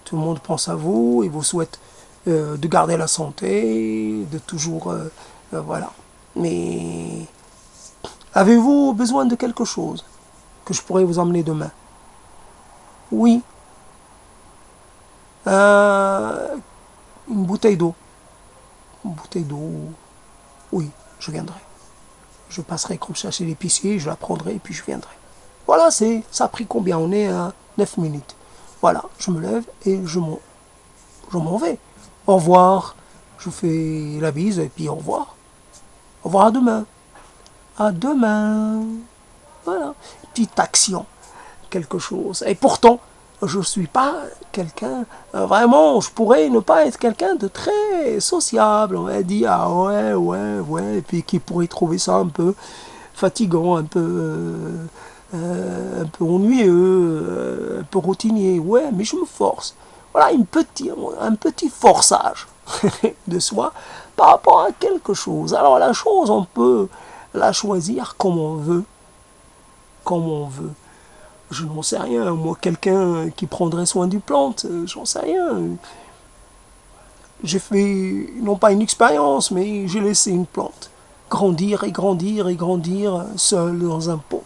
Tout le monde pense à vous et vous souhaite de garder la santé, de toujours... voilà. Mais Avez-vous besoin de quelque chose que je pourrais vous emmener demain? Oui. Une bouteille d'eau. Une bouteille d'eau. Oui, je viendrai. Je passerai comme ça chez l'épicier, je la prendrai et puis je viendrai. Voilà, ça a pris combien? On est à 9 minutes. Voilà, je me lève et je m'en vais. Au revoir. Je vous fais la bise et puis au revoir. Au revoir, à demain. À demain. Voilà. Petite action. Quelque chose. Et pourtant, je ne suis pas quelqu'un, vraiment, je pourrais ne pas être quelqu'un de très sociable. On va dire, ah ouais, et puis qui pourrait trouver ça un peu fatigant, un peu ennuyeux, un peu routinier. Ouais, mais je me force. Voilà, un petit forçage de soi par rapport à quelque chose. Alors la chose, on peut la choisir comme on veut. Comme on veut. Je n'en sais rien. Moi, quelqu'un qui prendrait soin d'une plante, j'en sais rien. J'ai fait, non pas une expérience, mais j'ai laissé une plante grandir et grandir et grandir seule dans un pot.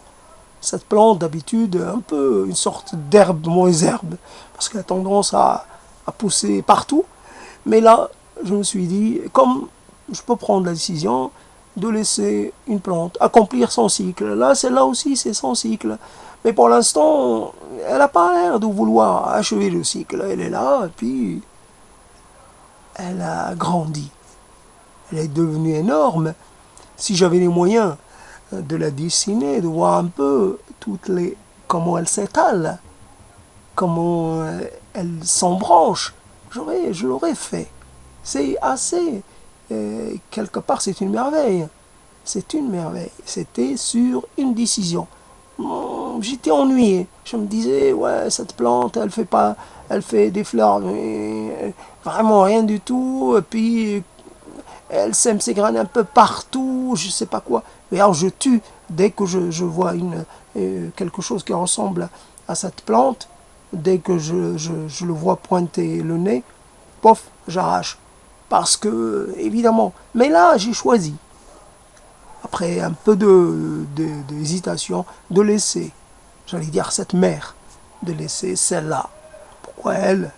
Cette plante, d'habitude, un peu une sorte d'herbe, moins herbe, parce qu'elle a tendance à pousser partout. Mais là, je me suis dit, comme je peux prendre la décision de laisser une plante accomplir son cycle. Là, celle-là aussi, c'est son cycle. Mais pour l'instant, elle n'a pas l'air de vouloir achever le cycle. Elle est là, et puis elle a grandi. Elle est devenue énorme. Si j'avais les moyens de la dessiner, de voir un peu comment elle s'étale, comment elle s'embranche, je l'aurais fait. C'est assez, quelque part, c'est une merveille. C'est une merveille. C'était sur une décision. J'étais ennuyé. Je me disais, ouais, cette plante, elle fait des fleurs, mais vraiment rien du tout. Et puis, elle sème ses graines un peu partout, je sais pas quoi. Et alors, je tue dès que je vois quelque chose qui ressemble à cette plante. Dès que je le vois pointer le nez, pof, j'arrache. Parce que, évidemment. Mais là, j'ai choisi après un peu d'hésitation, de laisser, j'allais dire cette mère, de laisser celle-là. Pourquoi elle?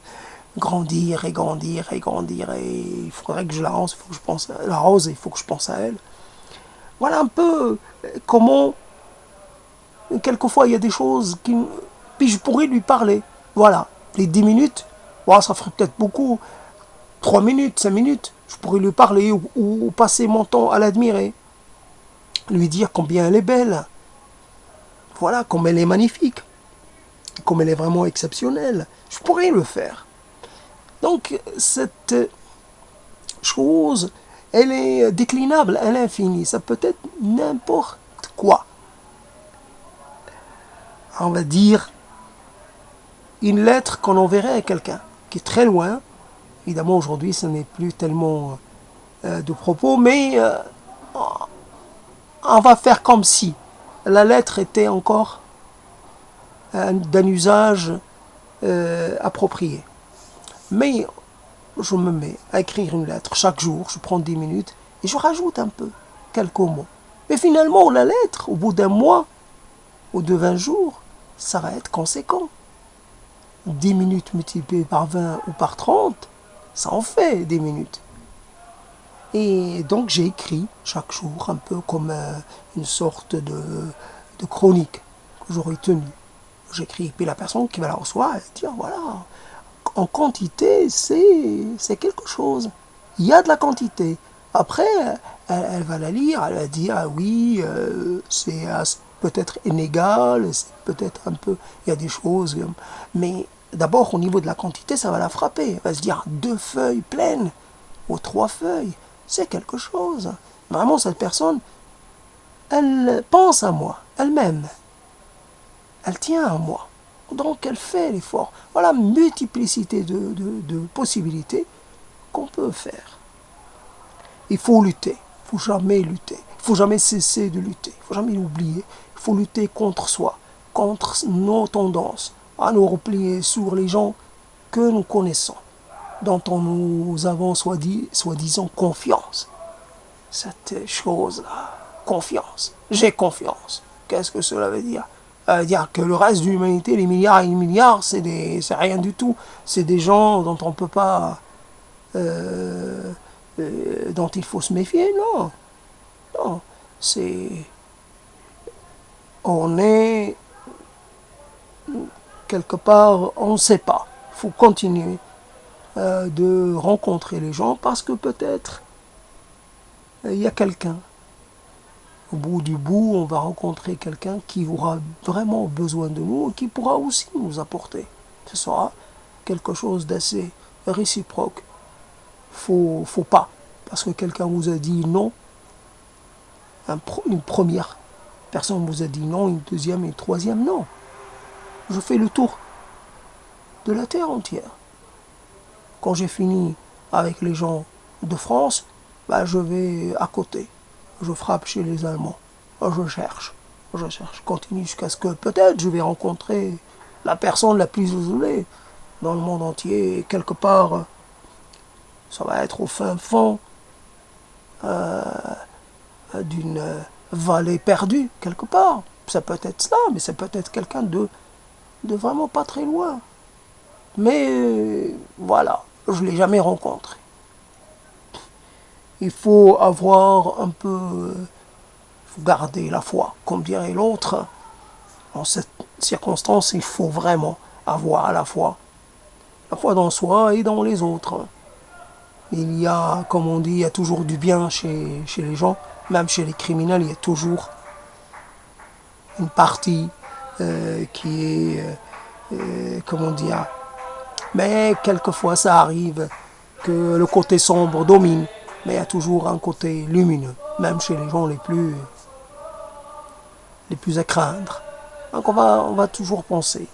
Grandir et grandir et grandir, et il faudrait que je l'arrose, il faut que je pense à l'arrose, il faut que je pense à elle. Voilà un peu comment, quelquefois il y a des choses qui... Puis je pourrais lui parler. Voilà, les 10 minutes, voilà, ça ferait peut-être beaucoup, 3 minutes, 5 minutes, je pourrais lui parler ou passer mon temps à l'admirer. Lui dire combien elle est belle, voilà, comme elle est magnifique, comme elle est vraiment exceptionnelle. Je pourrais le faire. Donc, cette chose, elle est déclinable à l'infini. Ça peut être n'importe quoi. On va dire une lettre qu'on enverrait à quelqu'un qui est très loin. Évidemment, aujourd'hui, ce n'est plus tellement de propos, mais on va faire comme si la lettre était encore d'un usage approprié. Mais je me mets à écrire une lettre chaque jour, je prends 10 minutes et je rajoute un peu, quelques mots. Mais finalement, la lettre, au bout d'un mois ou de 20 jours, ça va être conséquent. 10 minutes multipliées par 20 ou par 30, ça en fait des minutes. Et donc j'ai écrit chaque jour un peu comme une sorte de chronique que j'aurais tenue. J'écris, puis la personne qui va la recevoir, elle dit, voilà, en quantité, c'est quelque chose. Il y a de la quantité. Après, elle va la lire, elle va dire, ah oui, c'est peut-être inégal, c'est peut-être un peu, il y a des choses, mais d'abord au niveau de la quantité, ça va la frapper. Elle va se dire, 2 feuilles pleines, ou 3 feuilles, c'est quelque chose. Vraiment, cette personne, elle pense à moi, elle m'aime, elle tient à moi. Donc elle fait l'effort. Voilà, multiplicité de possibilités qu'on peut faire. Il faut lutter. Il ne faut jamais lutter. Il ne faut jamais cesser de lutter. Il ne faut jamais l'oublier. Il faut lutter contre soi, contre nos tendances, à nous replier sur les gens que nous connaissons, dont nous avons soi-disant confiance. Cette chose-là. confiance. J'ai confiance. Qu'est-ce que cela veut dire? Ça veut dire que le reste de l'humanité, les milliards et les milliards, c'est rien du tout. C'est des gens dont on peut pas... dont il faut se méfier, non. Non. C'est... On est... Quelque part, on ne sait pas. Il faut continuer de rencontrer les gens parce que peut-être il y a quelqu'un. Au bout du bout, on va rencontrer quelqu'un qui aura vraiment besoin de nous et qui pourra aussi nous apporter. Ce sera quelque chose d'assez réciproque. Faut pas. Parce que quelqu'un vous a dit non, une première personne vous a dit non, une deuxième et une troisième non. Je fais le tour de la terre entière. Quand j'ai fini avec les gens de France, bah, je vais à côté. Je frappe chez les Allemands. Je cherche, continue jusqu'à ce que peut-être je vais rencontrer la personne la plus isolée dans le monde entier. Quelque part, ça va être au fin fond d'une vallée perdue, quelque part. Ça peut être cela, mais ça peut être quelqu'un de vraiment pas très loin. Mais voilà, je ne l'ai jamais rencontré. Il faut avoir un peu... faut garder la foi, comme dirait l'autre. En cette circonstance, il faut vraiment avoir la foi dans soi et dans les autres. Il y a, comme on dit, il y a toujours du bien chez les gens, même chez les criminels, il y a toujours une partie qui est, comment dire, mais quelquefois ça arrive que le côté sombre domine, mais il y a toujours un côté lumineux, même chez les gens les plus à craindre. Donc on va toujours penser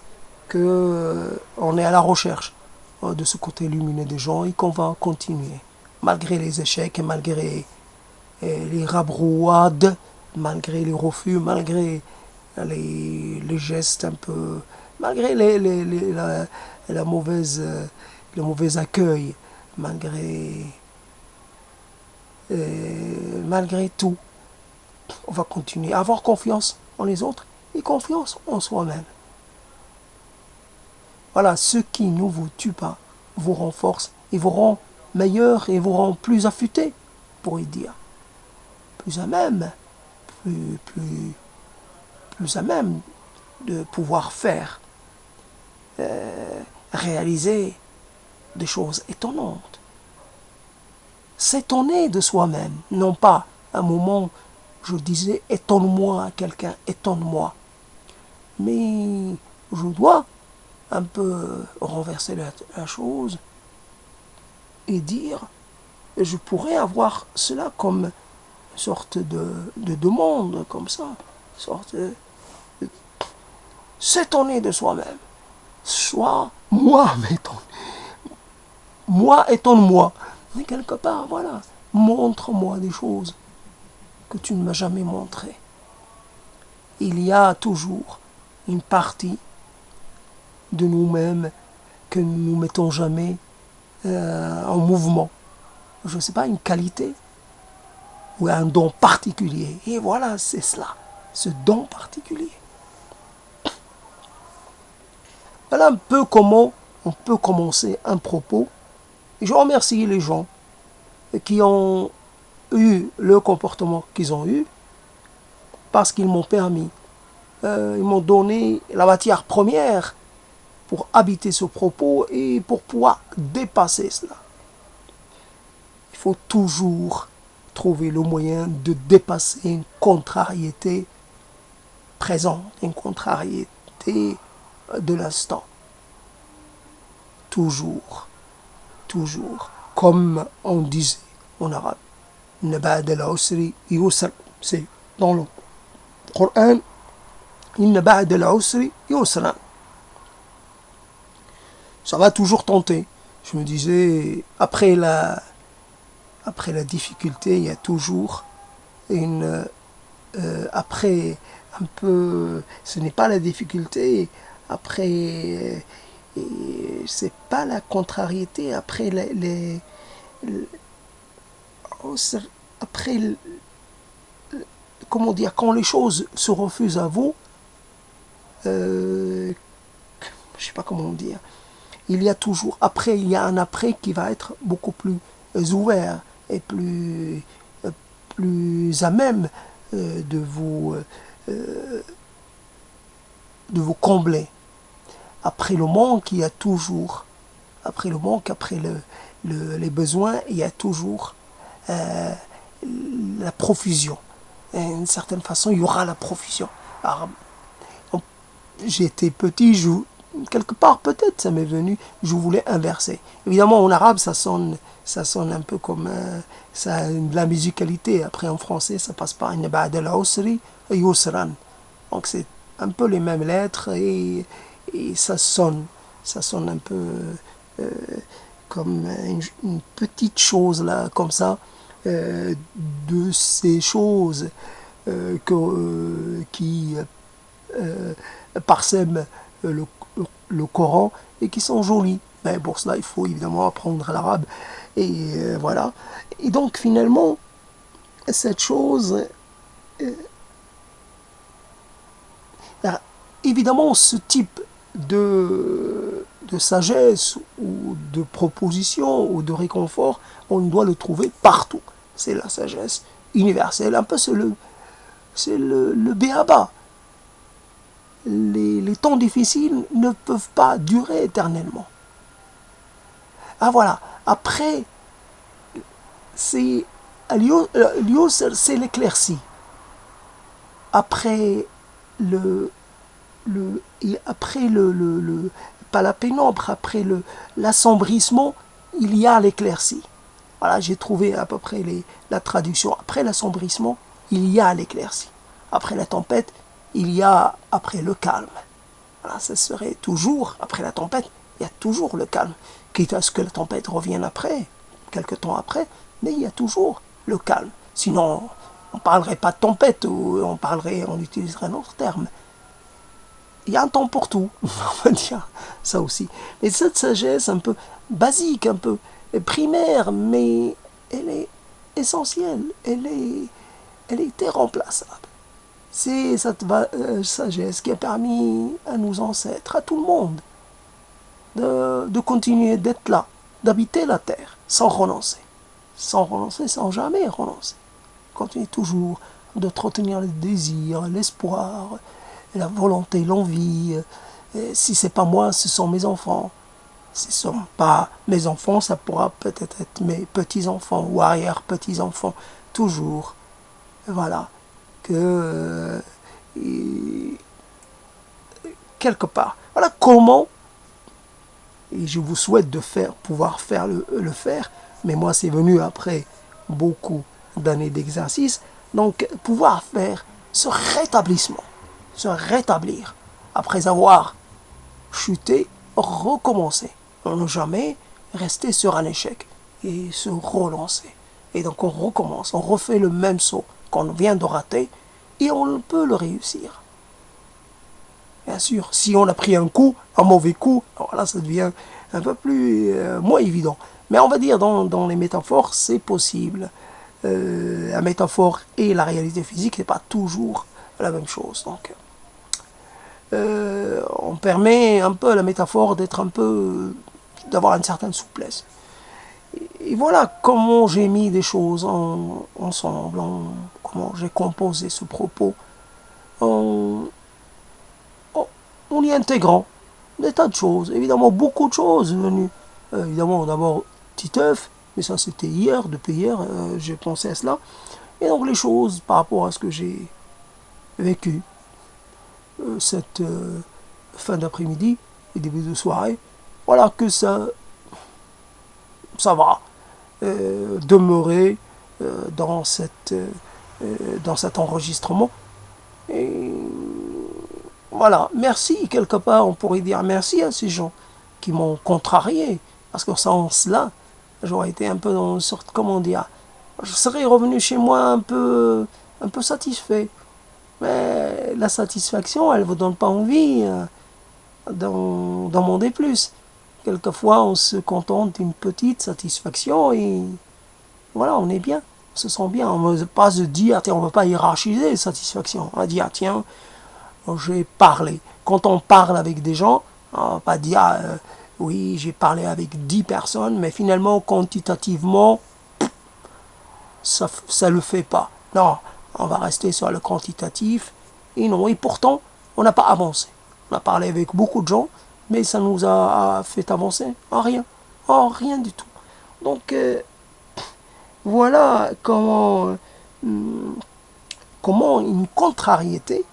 qu'on est à la recherche de ce côté lumineux des gens et qu'on va continuer, malgré les échecs et malgré les rabrouades, malgré les refus, malgré les gestes un peu, malgré la mauvaise, le mauvais accueil, malgré tout. On va continuer à avoir confiance en les autres et confiance en soi-même. Voilà, ce qui ne vous tue pas vous renforce et vous rend meilleur et vous rend plus affûté, pour y dire. Plus à même, plus à même de pouvoir faire, réaliser des choses étonnantes. S'étonner de soi-même, non pas un moment, je disais, étonne-moi à quelqu'un, étonne-moi. Mais je dois un peu renverser la chose et dire, je pourrais avoir cela comme une sorte de demande, comme ça, une sorte de s'étonner de soi-même. Soit moi m'étonne, moi étonne-moi. Mais quelque part, voilà, montre-moi des choses que tu ne m'as jamais montrées. Il y a toujours une partie de nous-mêmes que nous ne mettons jamais en mouvement. Je ne sais pas, une qualité ou un don particulier. Et voilà, c'est cela, ce don particulier. Voilà un peu comment on peut commencer un propos. Et je remercie les gens qui ont eu le comportement qu'ils ont eu parce qu'ils m'ont permis, ils m'ont donné la matière première pour habiter ce propos et pour pouvoir dépasser cela. Il faut toujours trouver le moyen de dépasser une contrariété présente, une contrariété de l'instant. Toujours, comme on disait en arabe, Nabad al-Usri yusr, c'est dans le Coran, Nabad al-Usri yusran. Ça va toujours tenter. Je me disais, après la difficulté, il y a toujours après un peu, ce n'est pas la difficulté, après, c'est pas la contrariété, après après comment dire, quand les choses se refusent à vous, je sais pas comment dire, il y a toujours, après, il y a un après qui va être beaucoup plus ouvert et plus à même de vous combler. Après le manque, il y a toujours, après le manque, après les besoins, il y a toujours euh, la profusion. Et d'une certaine façon, il y aura la profusion. Alors, j'étais petit, quelque part peut-être ça m'est venu, je voulais inverser. Évidemment en arabe ça sonne un peu comme ça a de la musicalité. Après en français ça passe par une ba'd al-usri yusran. Donc c'est un peu les mêmes lettres et ça sonne un peu euh, comme une petite chose là, comme ça, de ces choses qui parsèment le Coran et qui sont jolies. Mais pour cela, il faut évidemment apprendre l'arabe. Et voilà. Et donc, finalement, cette chose, évidemment, ce type de sagesse ou de proposition ou de réconfort, on doit le trouver partout. C'est la sagesse universelle. Un peu, c'est le béaba. Les temps difficiles ne peuvent pas durer éternellement. Ah voilà, après, c'est c'est l'éclaircie. Après après pas la pénombre, après l'assombrissement, il y a l'éclaircie. Voilà, j'ai trouvé à peu près la traduction. Après l'assombrissement, il y a l'éclaircie. Après la tempête, il y a après le calme. Voilà, ça serait toujours, après la tempête, il y a toujours le calme. Quitte à ce que la tempête revienne après, quelques temps après, mais il y a toujours le calme. Sinon, on ne parlerait pas de tempête, ou on utiliserait un autre terme. Il y a un temps pour tout, on va dire ça aussi. Mais cette sagesse un peu basique, un peu primaire, mais elle est essentielle, elle est irremplaçable. C'est cette sagesse qui a permis à nos ancêtres, à tout le monde, de continuer d'être là, d'habiter la terre, sans renoncer. Sans renoncer, sans jamais renoncer. Continuer toujours d'entretenir le désir, l'espoir, la volonté, l'envie. Si c'est pas moi, ce sont mes enfants. Si ce ne sont pas mes enfants, ça pourra peut-être être mes petits-enfants ou arrière-petits-enfants. Toujours. Voilà. Que quelque part. Voilà comment, et je vous souhaite pouvoir faire le faire, mais moi c'est venu après beaucoup d'années d'exercice, donc pouvoir faire ce rétablissement, se rétablir, après avoir chuté, recommencer, ne jamais rester sur un échec et se relancer. Et donc on recommence, on refait le même saut qu'on vient de rater et on peut le réussir. Bien sûr, si on a pris un mauvais coup, alors là ça devient un peu plus moins évident. Mais on va dire dans les métaphores, c'est possible. La métaphore et la réalité physique n'est pas toujours la même chose. Donc, on permet un peu à la métaphore d'avoir une certaine souplesse. Et voilà comment j'ai mis des choses ensemble, comment j'ai composé ce propos en y intégrant des tas de choses, évidemment beaucoup de choses venues. Évidemment d'abord Titeuf, mais ça c'était depuis hier, j'ai pensé à cela. Et donc les choses par rapport à ce que j'ai vécu cette fin d'après-midi et début de soirée, voilà que ça va demeurer dans cet enregistrement. Et voilà, merci, quelque part, on pourrait dire merci à ces gens qui m'ont contrarié, parce que sans cela, j'aurais été un peu dans une sorte, comment dire, je serais revenu chez moi un peu satisfait. Mais la satisfaction, elle ne vous donne pas envie d'en demander plus. Quelquefois, on se contente d'une petite satisfaction et voilà, on est bien. se sent bien. On ne veut pas se dire, tiens, on ne veut pas hiérarchiser satisfaction. On va dire, tiens, j'ai parlé. Quand on parle avec des gens, on ne va pas dire, oui, j'ai parlé avec 10 personnes, mais finalement, quantitativement, ça ne le fait pas. Non, on va rester sur le quantitatif. Et non, et pourtant, on n'a pas avancé. On a parlé avec beaucoup de gens, mais ça nous a fait avancer en rien. En rien du tout. Donc, voilà comment une contrariété,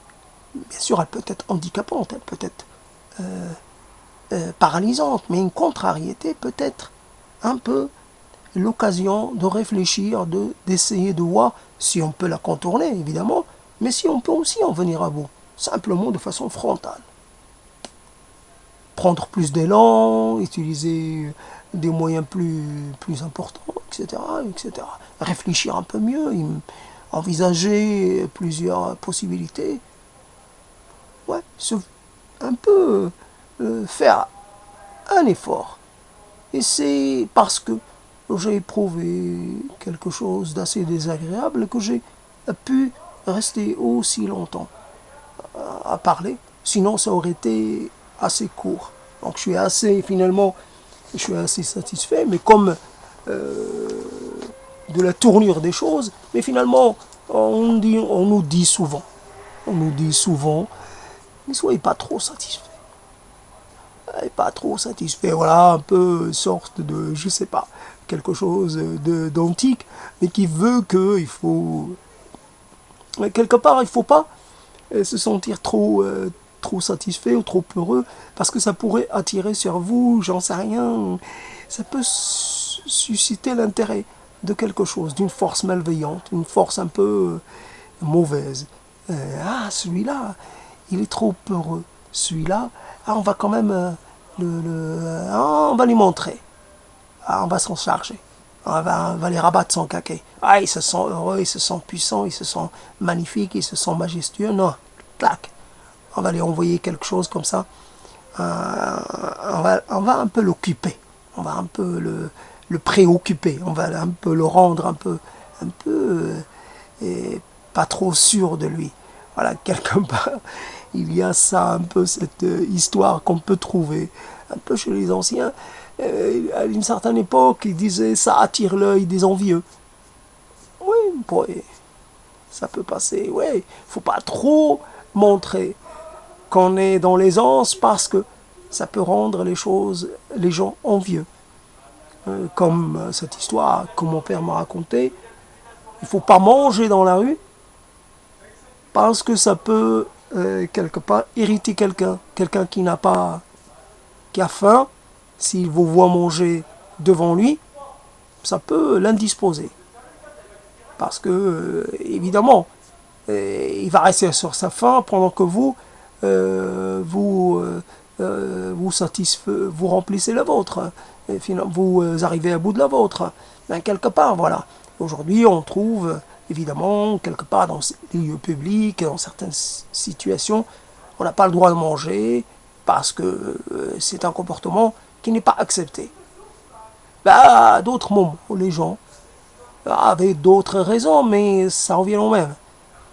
bien sûr, elle peut être handicapante, elle peut être paralysante, mais une contrariété peut être un peu l'occasion de réfléchir, d'essayer de voir si on peut la contourner, évidemment, mais si on peut aussi en venir à bout, simplement de façon frontale. Prendre plus d'élan, utiliser des moyens plus importants, etc., etc. Réfléchir un peu mieux, envisager plusieurs possibilités. Ouais, un peu faire un effort. Et c'est parce que j'ai éprouvé quelque chose d'assez désagréable que j'ai pu rester aussi longtemps à parler. Sinon, ça aurait été assez court. Donc, je suis assez satisfait, mais comme de la tournure des choses, mais finalement, on nous dit souvent, ne soyez pas trop satisfait. Pas trop satisfait, voilà, un peu sorte de, je sais pas, quelque chose d'antique, mais qui veut que il faut, quelque part, il faut pas se sentir trop satisfait ou trop heureux, parce que ça pourrait attirer sur vous, j'en sais rien, ça peut susciter l'intérêt de quelque chose, d'une force malveillante, une force un peu mauvaise. Celui-là, il est trop heureux. Celui-là, on va quand même on va lui montrer. On va s'en charger. On va les rabattre son caquet. Ils se sentent heureux, ils se sentent puissants, ils se sentent magnifiques, ils se sentent majestueux. Non, clac. On va lui envoyer quelque chose comme ça. On va un peu l'occuper. On va un peu le préoccuper. On va un peu le rendre un peu pas trop sûr de lui. Voilà, quelque part, il y a ça, un peu cette histoire qu'on peut trouver, un peu chez les anciens. À une certaine époque, ils disaient ça attire l'œil des envieux. Oui, ça peut passer. Oui, faut pas trop montrer qu'on est dans l'aisance parce que ça peut rendre les gens envieux. Comme cette histoire que mon père m'a racontée, il faut pas manger dans la rue parce que ça peut quelque part irriter quelqu'un qui a faim. S'il vous voit manger devant lui, ça peut l'indisposer. Parce que, évidemment, il va rester sur sa faim pendant que vous remplissez la vôtre. Et vous arrivez à bout de la vôtre. Ben, quelque part, voilà. Aujourd'hui, on trouve, évidemment, quelque part dans les lieux publics, dans certaines situations, on n'a pas le droit de manger parce que c'est un comportement qui n'est pas accepté. À d'autres moments, les gens avaient d'autres raisons, mais ça revient au même.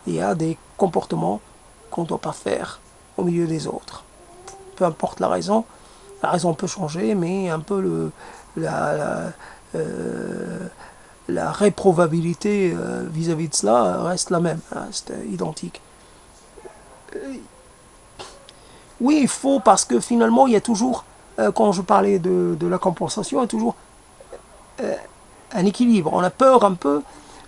Il y a des comportements qu'on ne doit pas faire au milieu des autres. Peu importe la raison peut changer, mais un peu la réprobabilité vis-à-vis de cela reste la même, reste identique. Oui, il faut, parce que finalement, il y a toujours, quand je parlais de la compensation, il y a toujours un équilibre. On a peur un peu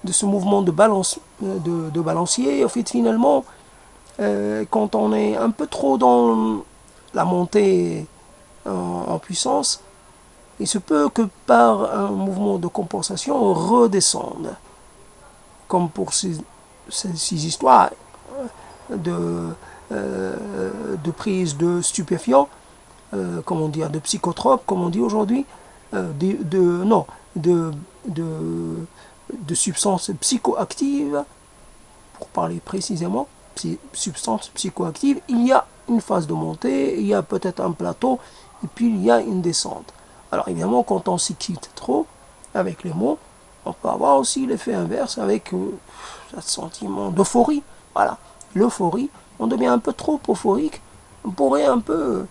de ce mouvement de balancier. En fait, finalement, quand on est un peu trop dans la montée en puissance, il se peut que par un mouvement de compensation, on redescende. Comme pour ces histoires de prise de stupéfiants, comment dire, de psychotropes, comme on dit aujourd'hui, de substances psychoactives, pour parler précisément, substances psychoactives, il y a une phase de montée, il y a peut-être un plateau, et puis il y a une descente. Alors évidemment, quand on s'excite trop avec les mots, On peut avoir aussi l'effet inverse avec ce sentiment d'euphorie. Voilà, l'euphorie, on devient un peu trop euphorique. On pourrait un peu,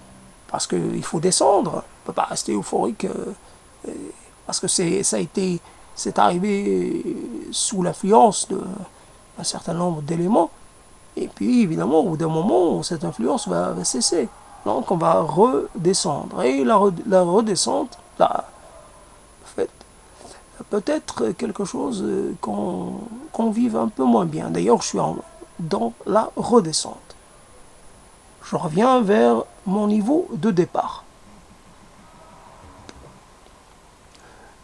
parce qu'il faut descendre, on ne peut pas rester euphorique, parce que c'est arrivé sous l'influence d'un certain nombre d'éléments. Et puis, évidemment, au bout d'un moment, cette influence va cesser. Donc, on va redescendre. Et la redescente, là, en fait, peut-être quelque chose qu'on vive un peu moins bien. D'ailleurs, je suis dans la redescente. Je reviens vers mon niveau de départ.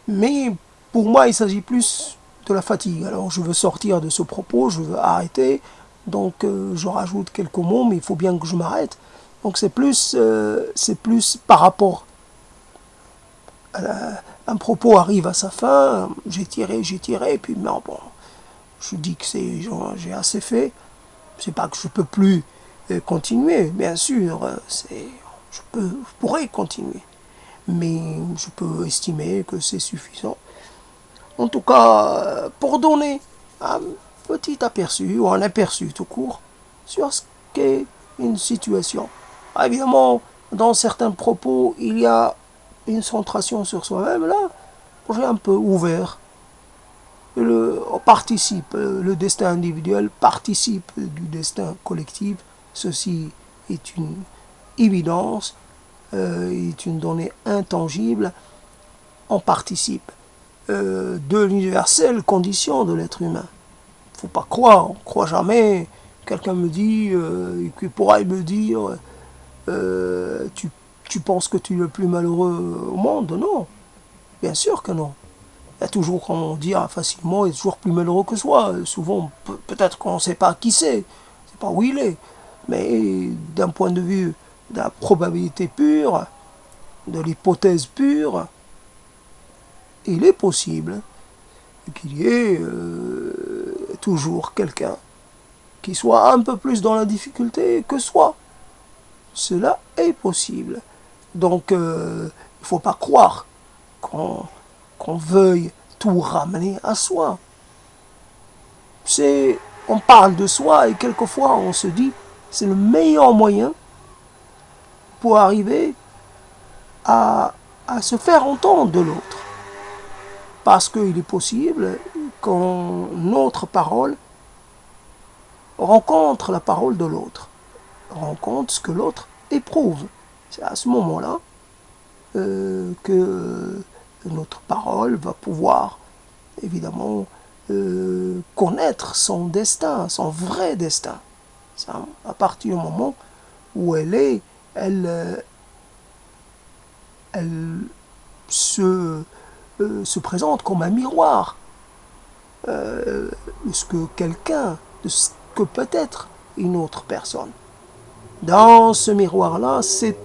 Mais pour moi, il s'agit plus de la fatigue. Alors, je veux sortir de ce propos, je veux arrêter. Donc, je rajoute quelques mots, mais il faut bien que je m'arrête. Donc, c'est plus par rapport un propos arrive à sa fin, j'ai tiré, et puis non, bon, je dis que j'ai assez fait. C'est pas que je peux plus continuer, bien sûr, je pourrais continuer, mais je peux estimer que c'est suffisant. En tout cas, pour donner un petit aperçu, ou un aperçu tout court, sur ce qu'est une situation. Ah, évidemment, dans certains propos, il y a une centration sur soi-même. Là, j'ai un peu ouvert. Le destin individuel participe du destin collectif. Ceci est une évidence, est une donnée intangible. On participe de l'universelle condition de l'être humain. Il ne faut pas croire, on ne croit jamais. Quelqu'un me dit, qui pourrait me dire, tu penses que tu es le plus malheureux au monde? Non, bien sûr que non. Il y a toujours, comme on dit facilement, il est toujours plus malheureux que soi. Souvent, peut-être qu'on ne sait pas qui c'est, pas où il est. Mais d'un point de vue de la probabilité pure, de l'hypothèse pure, il est possible qu'il y ait toujours quelqu'un qui soit un peu plus dans la difficulté que soi. Cela est possible. Donc, il ne faut pas croire qu'on veuille tout ramener à soi. On parle de soi et quelquefois on se dit c'est le meilleur moyen pour arriver à se faire entendre de l'autre. Parce qu'il est possible que notre parole rencontre la parole de l'autre, rencontre ce que l'autre éprouve. C'est à ce moment-là que notre parole va pouvoir évidemment connaître son destin, son vrai destin. Ça, à partir du moment où elle se présente comme un miroir de ce que quelqu'un, de ce que peut être une autre personne. Dans ce miroir-là, c'est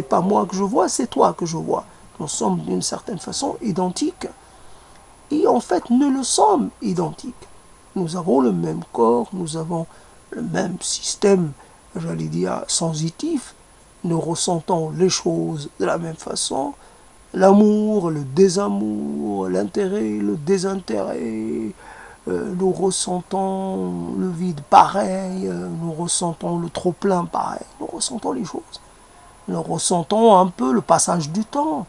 pas moi que je vois, c'est toi que je vois. Nous sommes d'une certaine façon identiques. Et en fait, nous le sommes identiques. Nous avons le même corps, nous avons le même système, j'allais dire, sensitif. Nous ressentons les choses de la même façon. L'amour, le désamour, l'intérêt, le désintérêt. Nous ressentons le vide pareil, nous ressentons le trop-plein pareil. Nous ressentons les choses. Nous ressentons un peu le passage du temps.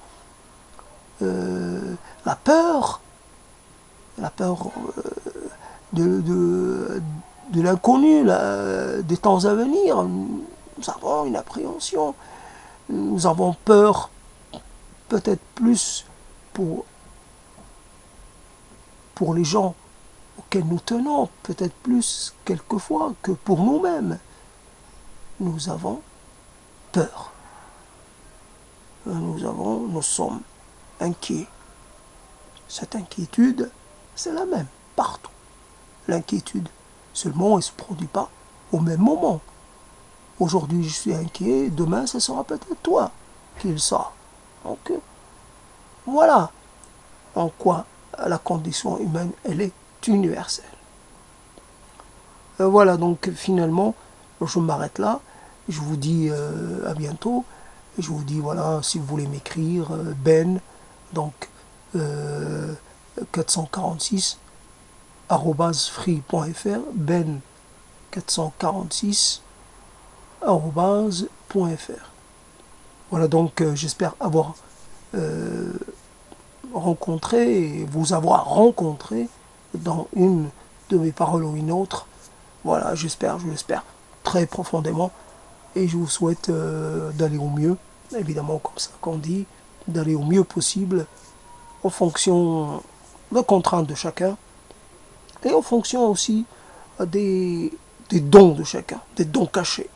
La peur de l'inconnu, des temps à venir. Nous avons une appréhension. Nous avons peur peut-être plus pour les gens auxquels nous tenons, peut-être plus quelquefois que pour nous-mêmes. Nous avons peur. Nous sommes inquiets. Cette inquiétude, c'est la même partout. L'inquiétude, seulement, elle ne se produit pas au même moment. Aujourd'hui, je suis inquiet, demain, ce sera peut-être toi qui le sera. Donc, voilà en quoi la condition humaine, elle est universelle. Voilà, donc finalement, je m'arrête là. Je vous dis à bientôt. Je vous dis, voilà, si vous voulez m'écrire, Ben, donc 446 free.fr, ben 446 .fr. Voilà, donc j'espère avoir rencontré, vous avoir rencontré dans une de mes paroles ou une autre. Voilà, je l'espère très profondément. Et je vous souhaite d'aller au mieux, évidemment, comme ça qu'on dit, d'aller au mieux possible, en fonction des contraintes de chacun, et en fonction aussi des dons de chacun, des dons cachés.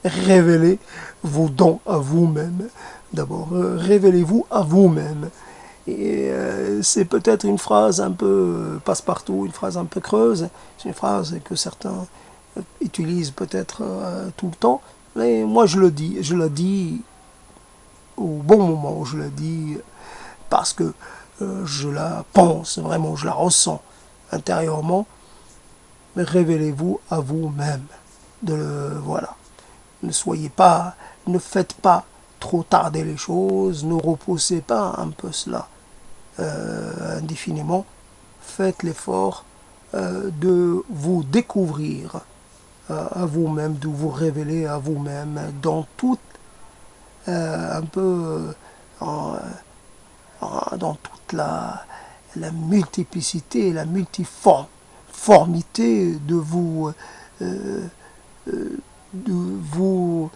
Révélez vos dons à vous-même. D'abord, révélez-vous à vous-même. Et c'est peut-être une phrase un peu passe-partout, une phrase un peu creuse. C'est une phrase que certains utilisent peut-être tout le temps. Mais moi, je le dis au bon moment. Je le dis parce que je la pense vraiment, je la ressens intérieurement. Mais révélez-vous à vous-même. Voilà. Ne faites pas trop tarder les choses, ne repoussez pas un peu cela indéfiniment. Faites l'effort de vous découvrir à vous-même, de vous révéler à vous-même dans toute un peu dans toute la multiplicité, la multiformité euh, de vous,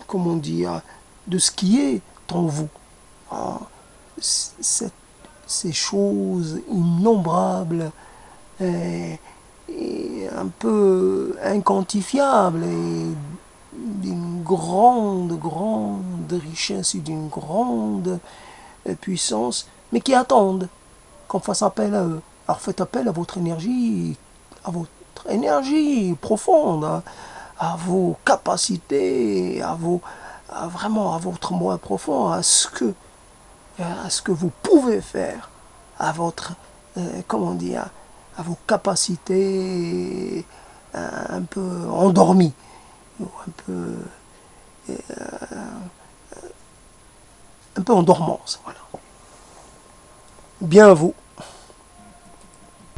comment dire, de ce qui est en vous. Ah, ces choses innombrables et un peu inquantifiables et d'une grande richesse et d'une grande puissance, mais qui attendent qu'on fasse appel à eux. Alors faites appel à votre énergie profonde, à vos capacités, vraiment à votre moi profond, à ce que vous pouvez faire, à votre, comment dire, à vos capacités un peu endormies, ou un peu en dormance. Voilà. Bien à vous.